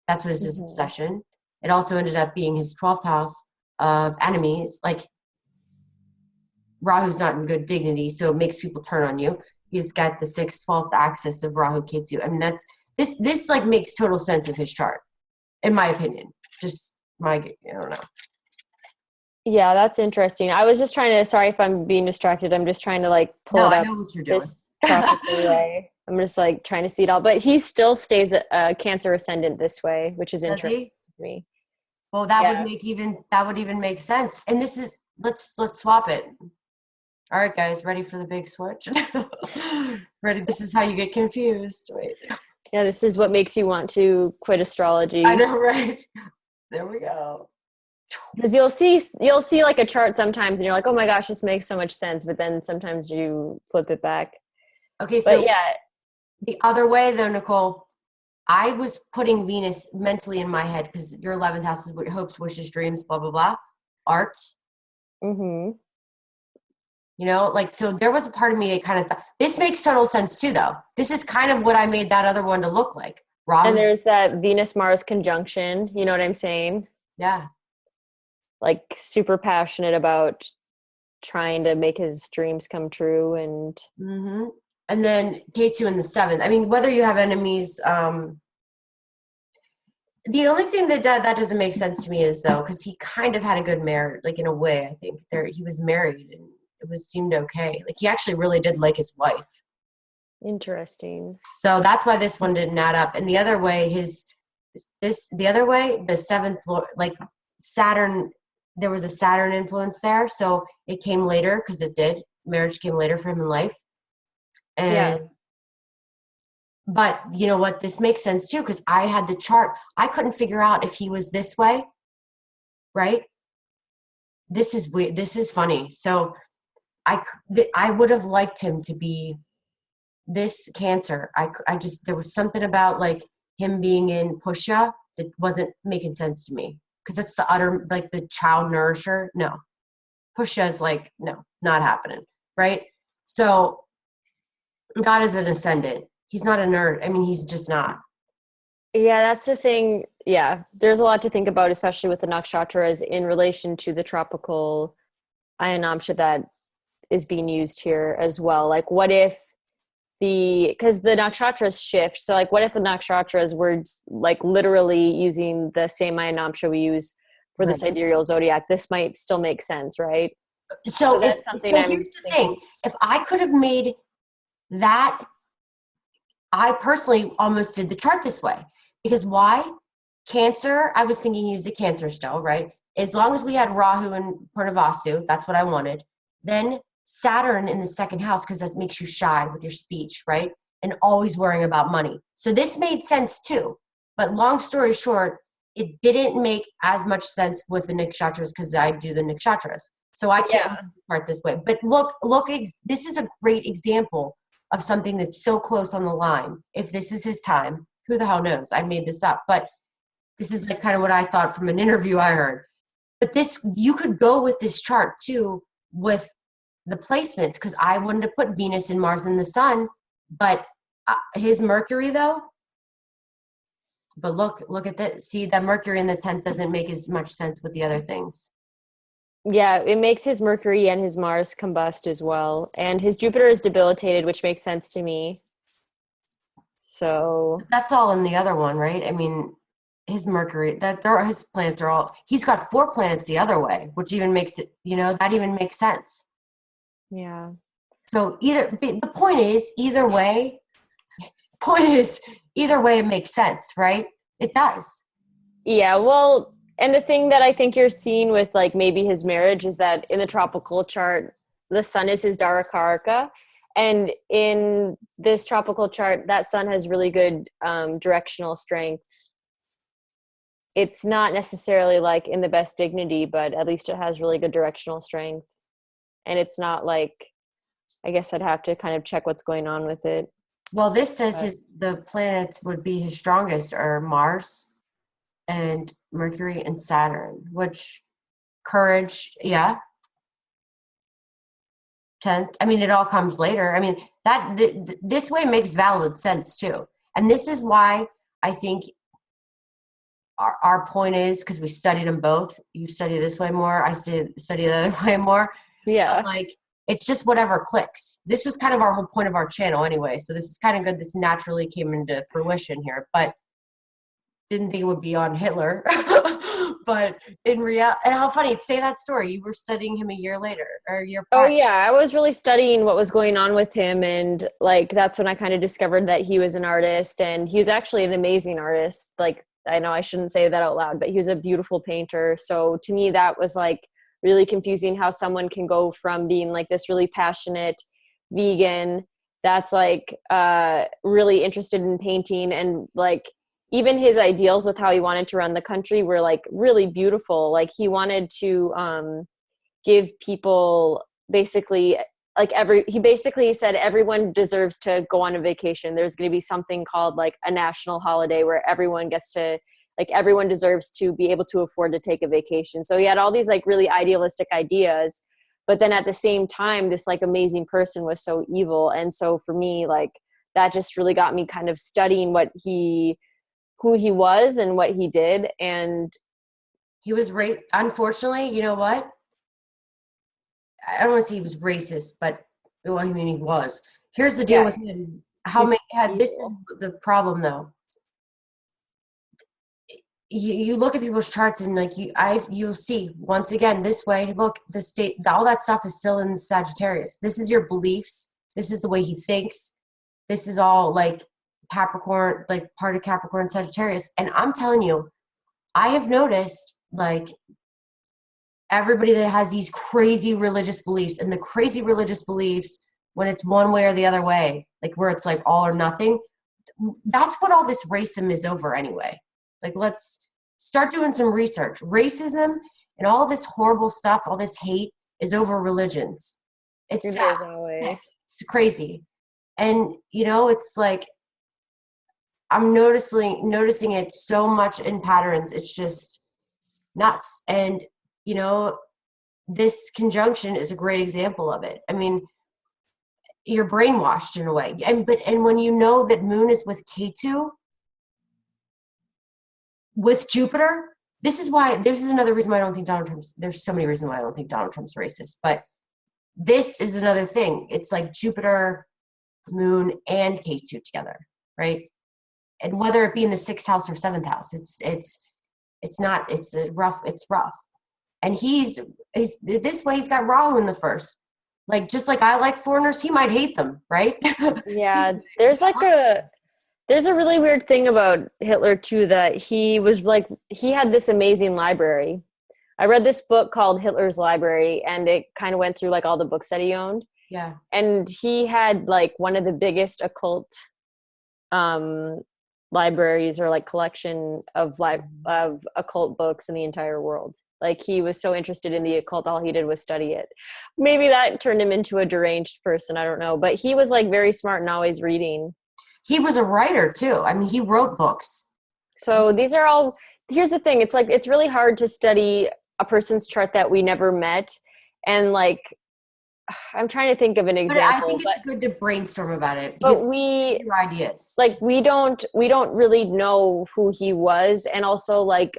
B: That's what is his obsession. It also ended up being his 12th house of enemies. Like, Rahu's not in good dignity, so it makes people turn on you. He's got the 6th, 12th axis of Rahu Ketu. That's this makes total sense of his chart, in my opinion. Just I don't know. Yeah,
A: that's interesting. I was just trying to, sorry if I'm being distracted. I'm just trying to pull it up.
B: I know what you're doing.
A: tropical way. I'm just like trying to see it all, but he still stays Cancer ascendant this way, which is
B: Does
A: interesting
B: he?
A: to me.
B: Well, that would
A: Yeah.
B: even make sense. And this is let's swap it. All right, guys, ready for the big switch? Ready? This is how you get confused. Wait.
A: Yeah, this is what makes you want to quit astrology.
B: I know, right? There we go.
A: Because you'll see like a chart sometimes and you're like, oh my gosh, this makes so much sense, but then sometimes you flip it back.
B: Okay,
A: But
B: so
A: yeah.
B: the other way though, Nicole, I was putting Venus mentally in my head because your 11th house is hopes, wishes, dreams, blah, blah, blah. Art.
A: Mm-hmm.
B: You know, like, so there was a part of me that kind of thought, this makes total sense too, though. This is kind of what I made that other one to look like.
A: And
B: Rahu.
A: there's that Venus-Mars conjunction, you know what I'm saying?
B: Yeah.
A: Like super passionate about trying to make his dreams come true. And
B: Mm-hmm. And then K2 in the 7th. I mean, whether you have enemies, the only thing that doesn't make sense to me is though, because he kind of had a good marriage, like in a way, I think he was married and it seemed okay. Like he actually really did like his wife.
A: interesting.
B: So that's why this one didn't add up. And the other way, the 7th, like Saturn, there was a Saturn influence there. So it came later because it did. Marriage came later for him in life. And
A: Yeah.
B: But you know what? This makes sense too because I had the chart. I couldn't figure out if he was this way, right? This is weird. This is funny. So I would have liked him to be this Cancer. I just there was something about like him being in Pusha that wasn't making sense to me because it's the utter like the child nourisher. No, Pusha is like no, not happening, right? So God is an ascendant. He's not a nerd. I mean, he's just not.
A: Yeah, that's the thing. Yeah, there's a lot to think about, especially with the nakshatras in relation to the tropical ayanamsha that is being used here as well. Like, what if because the nakshatras shift. So, like, what if the nakshatras were like literally using the same ayanamsha we use for the
B: Right.
A: sidereal zodiac? This might still make sense, right?
B: So
A: That's something
B: so
A: I'm
B: here's the
A: thinking.
B: thing. If I could have made that, I personally almost did the chart this way. Because why? Cancer, I was thinking use the Cancer still, right? As long as we had Rahu and Purnavasu, that's what I wanted. Then Saturn in the 2nd house, because that makes you shy with your speech, right? And always worrying about money. So this made sense too. But long story short, it didn't make as much sense with the nakshatras because I do the nakshatras. So I can't part this way. But look, this is a great example of something that's so close on the line. If this is his time, who the hell knows? I made this up. But this is like kind of what I thought from an interview I heard. But this, you could go with this chart too with the placements because I wanted to put Venus and Mars in the sun, but his Mercury though. But look at that. See, that Mercury in the 10th doesn't make as much sense with the other things.
A: Yeah, it makes his Mercury and his Mars combust as well. And his Jupiter is debilitated, which makes sense to me. So
B: That's all in the other one, right? I mean, his Mercury, his planets are all, he's got 4 planets the other way, which even makes it, that even makes sense.
A: yeah.
B: So the point is, either way, it makes sense, right? It does.
A: Yeah, well, and the thing that I think you're seeing with like maybe his marriage is that in the tropical chart, the sun is his Darakaraka. And in this tropical chart, that sun has really good directional strength. It's not necessarily like in the best dignity, but at least it has really good directional strength. And it's not like, I guess I'd have to kind of check what's going on with it.
B: Well, this says the planets would be his strongest are Mars and Mercury and Saturn, which courage, yeah. 10th. I mean, it all comes later. I mean, this way makes valid sense too. And this is why I think our point is because we studied them both. You study this way more. I study the other way more.
A: Yeah.
B: But like, it's just whatever clicks. This was kind of our whole point of our channel anyway. So this is kind of good. This naturally came into fruition here. But didn't think it would be on Hitler. But in real, and how funny, say that story. You were studying him a year later or a year
A: Oh
B: prior.
A: yeah, I was really studying what was going on with him, and like that's when I kind of discovered that he was an artist, and he was actually an amazing artist. Like I know I shouldn't say that out loud, but he was a beautiful painter. So to me that was like really confusing how someone can go from being like this really passionate vegan that's like really interested in painting, and like even his ideals with how he wanted to run the country were like really beautiful. Like he wanted to give people basically like he basically said everyone deserves to go on a vacation. There's going to be something called like a national holiday where everyone gets to, like everyone deserves to be able to afford to take a vacation. So he had all these like really idealistic ideas, but then at the same time this like amazing person was so evil. And so for me, like that just really got me kind of studying who he was and what he did. And
B: He was unfortunately, you know what? I don't want to say he was racist, but well, I mean, he was. Here's the deal
A: yeah,
B: with him.
A: he's
B: This is
A: evil.
B: the problem though. You look at people's charts and like you'll see once again this way, look, the state, all that stuff is still in Sagittarius. This is your beliefs. This is the way he thinks. This is all like Capricorn, like part of Capricorn Sagittarius. And I'm telling you, I have noticed like everybody that has these crazy religious beliefs, and the crazy religious beliefs when it's one way or the other way, like where it's like all or nothing, that's what all this racism is over anyway. Like let's start doing some research. Racism and all this horrible stuff, all this hate is over religions. It's
A: It
B: sad.
A: is always.
B: It's crazy. And you know, it's like I'm noticing it so much in patterns. It's just nuts. And you know, this conjunction is a great example of it. I mean, you're brainwashed in a way. And when you know that Moon is with K2 with Jupiter, this is another reason why I don't think Donald Trump's, there's so many reasons why I don't think Donald Trump's racist, but this is another thing. It's like Jupiter, Moon, and K2 together, right? And whether it be in the 6th house or 7th house, it's rough. And he's this way, he's got Rahu in the first. Like, just like I like foreigners, he might hate them, right?
A: Yeah, there's a really weird thing about Hitler too, that he was like, he had this amazing library. I read this book called Hitler's Library, and it kind of went through like all the books that he owned.
B: Yeah.
A: And he had like one of the biggest occult um libraries, or like collection of occult books in the entire world. Like he was so interested in the occult, all he did was study it. Maybe that turned him into a deranged person, I don't know, but he was like very smart and always reading.
B: He was a writer too. I mean, he wrote books.
A: So these are all, here's the thing, it's like it's really hard to study a person's chart that we never met. And like I'm trying to think of an
B: But I
A: example,
B: think it's good to brainstorm about it because
A: but we
B: your ideas.
A: like we don't really know who he was. And also like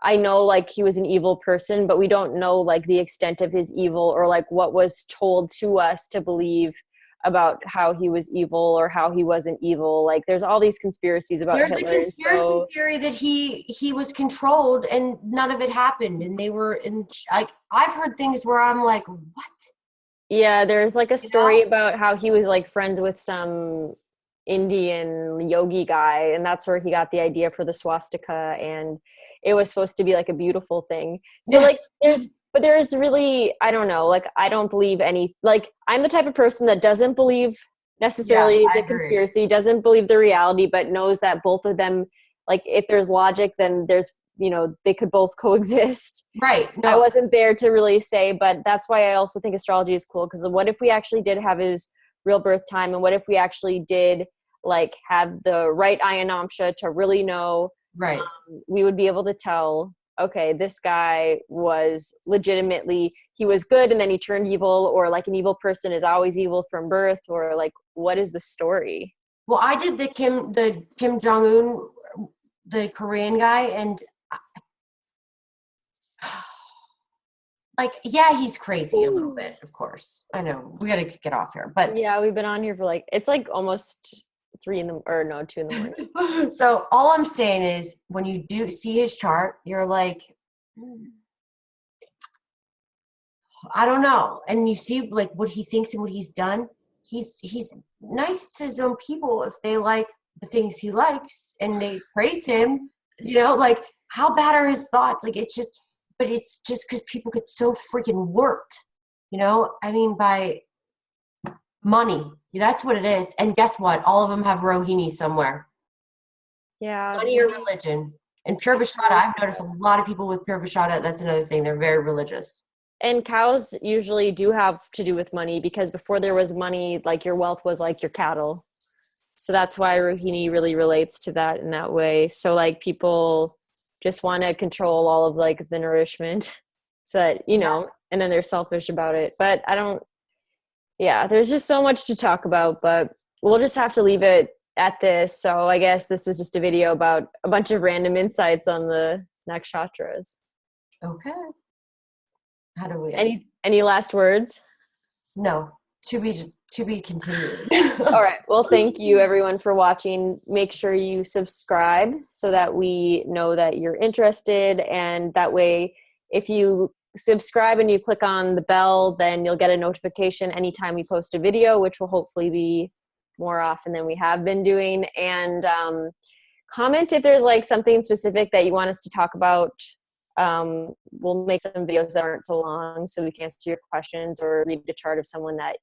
A: I know like he was an evil person, but we don't know like the extent of his evil, or like what was told to us to believe about how he was evil or how he wasn't evil. Like there's all these conspiracies about
B: There's
A: Hitler.
B: a conspiracy theory that he was controlled and none of it happened, and they were in like I've heard things where I'm like, what?
A: Yeah, there's like a
B: You
A: story
B: know?
A: about how he was like friends with some Indian yogi guy, and that's where he got the idea for the swastika, and it was supposed to be like a beautiful thing. So like there's really, I don't know, like I don't believe like I'm the type of person that doesn't believe
B: Yeah,
A: necessarily
B: I
A: the
B: agree.
A: conspiracy, doesn't believe the reality, but knows that both of them, like if there's logic, then there's, you know, they could both coexist.
B: Right.
A: I
B: No.
A: wasn't there to really say, but that's why I also think astrology is cool, because what if we actually did have his real birth time, and what if we actually did like have the right Ayanamsha to really know,
B: Right.
A: we would be able to tell, okay, this guy was legitimately, he was good and then he turned evil, or like an evil person is always evil from birth, or like what is the story?
B: Well, I did the Kim Jong-un, the Korean guy, and like, yeah, he's crazy a little bit, of course. I know. We got to kick it off here. But
A: Yeah, we've been on here for like, it's like almost 2 in the morning.
B: So all I'm saying is when you do see his chart, you're like, I don't know. And you see like what he thinks and what he's done. He's nice to his own people if they like the things he likes and they praise him, like how bad are his thoughts? Like but it's just because people get so freaking worked, I mean, by money. That's what it is. And guess what? All of them have Rohini somewhere.
A: Yeah.
B: Money or religion. And Pure Vishada, I've noticed a lot of people with Pure Vishada, that's another thing. They're very religious.
A: And cows usually do have to do with money because before there was money, like your wealth was like your cattle. So that's why Rohini really relates to that in that way. So like people just want to control all of like the nourishment so that, and then they're selfish about it. But there's just so much to talk about, but we'll just have to leave it at this. So I guess this was just a video about a bunch of random insights on the nakshatras.
B: Okay. How do we
A: any last words?
B: No. To be continued.
A: All right. Well, thank you everyone for watching. Make sure you subscribe so that we know that you're interested. And that way, if you subscribe and you click on the bell, then you'll get a notification anytime we post a video, which will hopefully be more often than we have been doing. And comment if there's like something specific that you want us to talk about. We'll make some videos that aren't so long so we can answer your questions or read a chart of someone that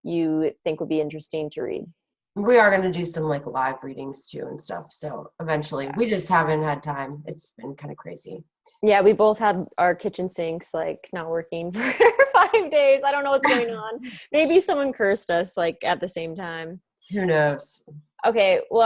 A: you think would be interesting to read.
B: We are going to do some like live readings too and stuff. So eventually, we just haven't had time. It's been kind of crazy.
A: Yeah, we both had our kitchen sinks like not working for 5 days. I don't know what's going on. Maybe someone cursed us like at the same time.
B: Who knows?
A: Okay, well.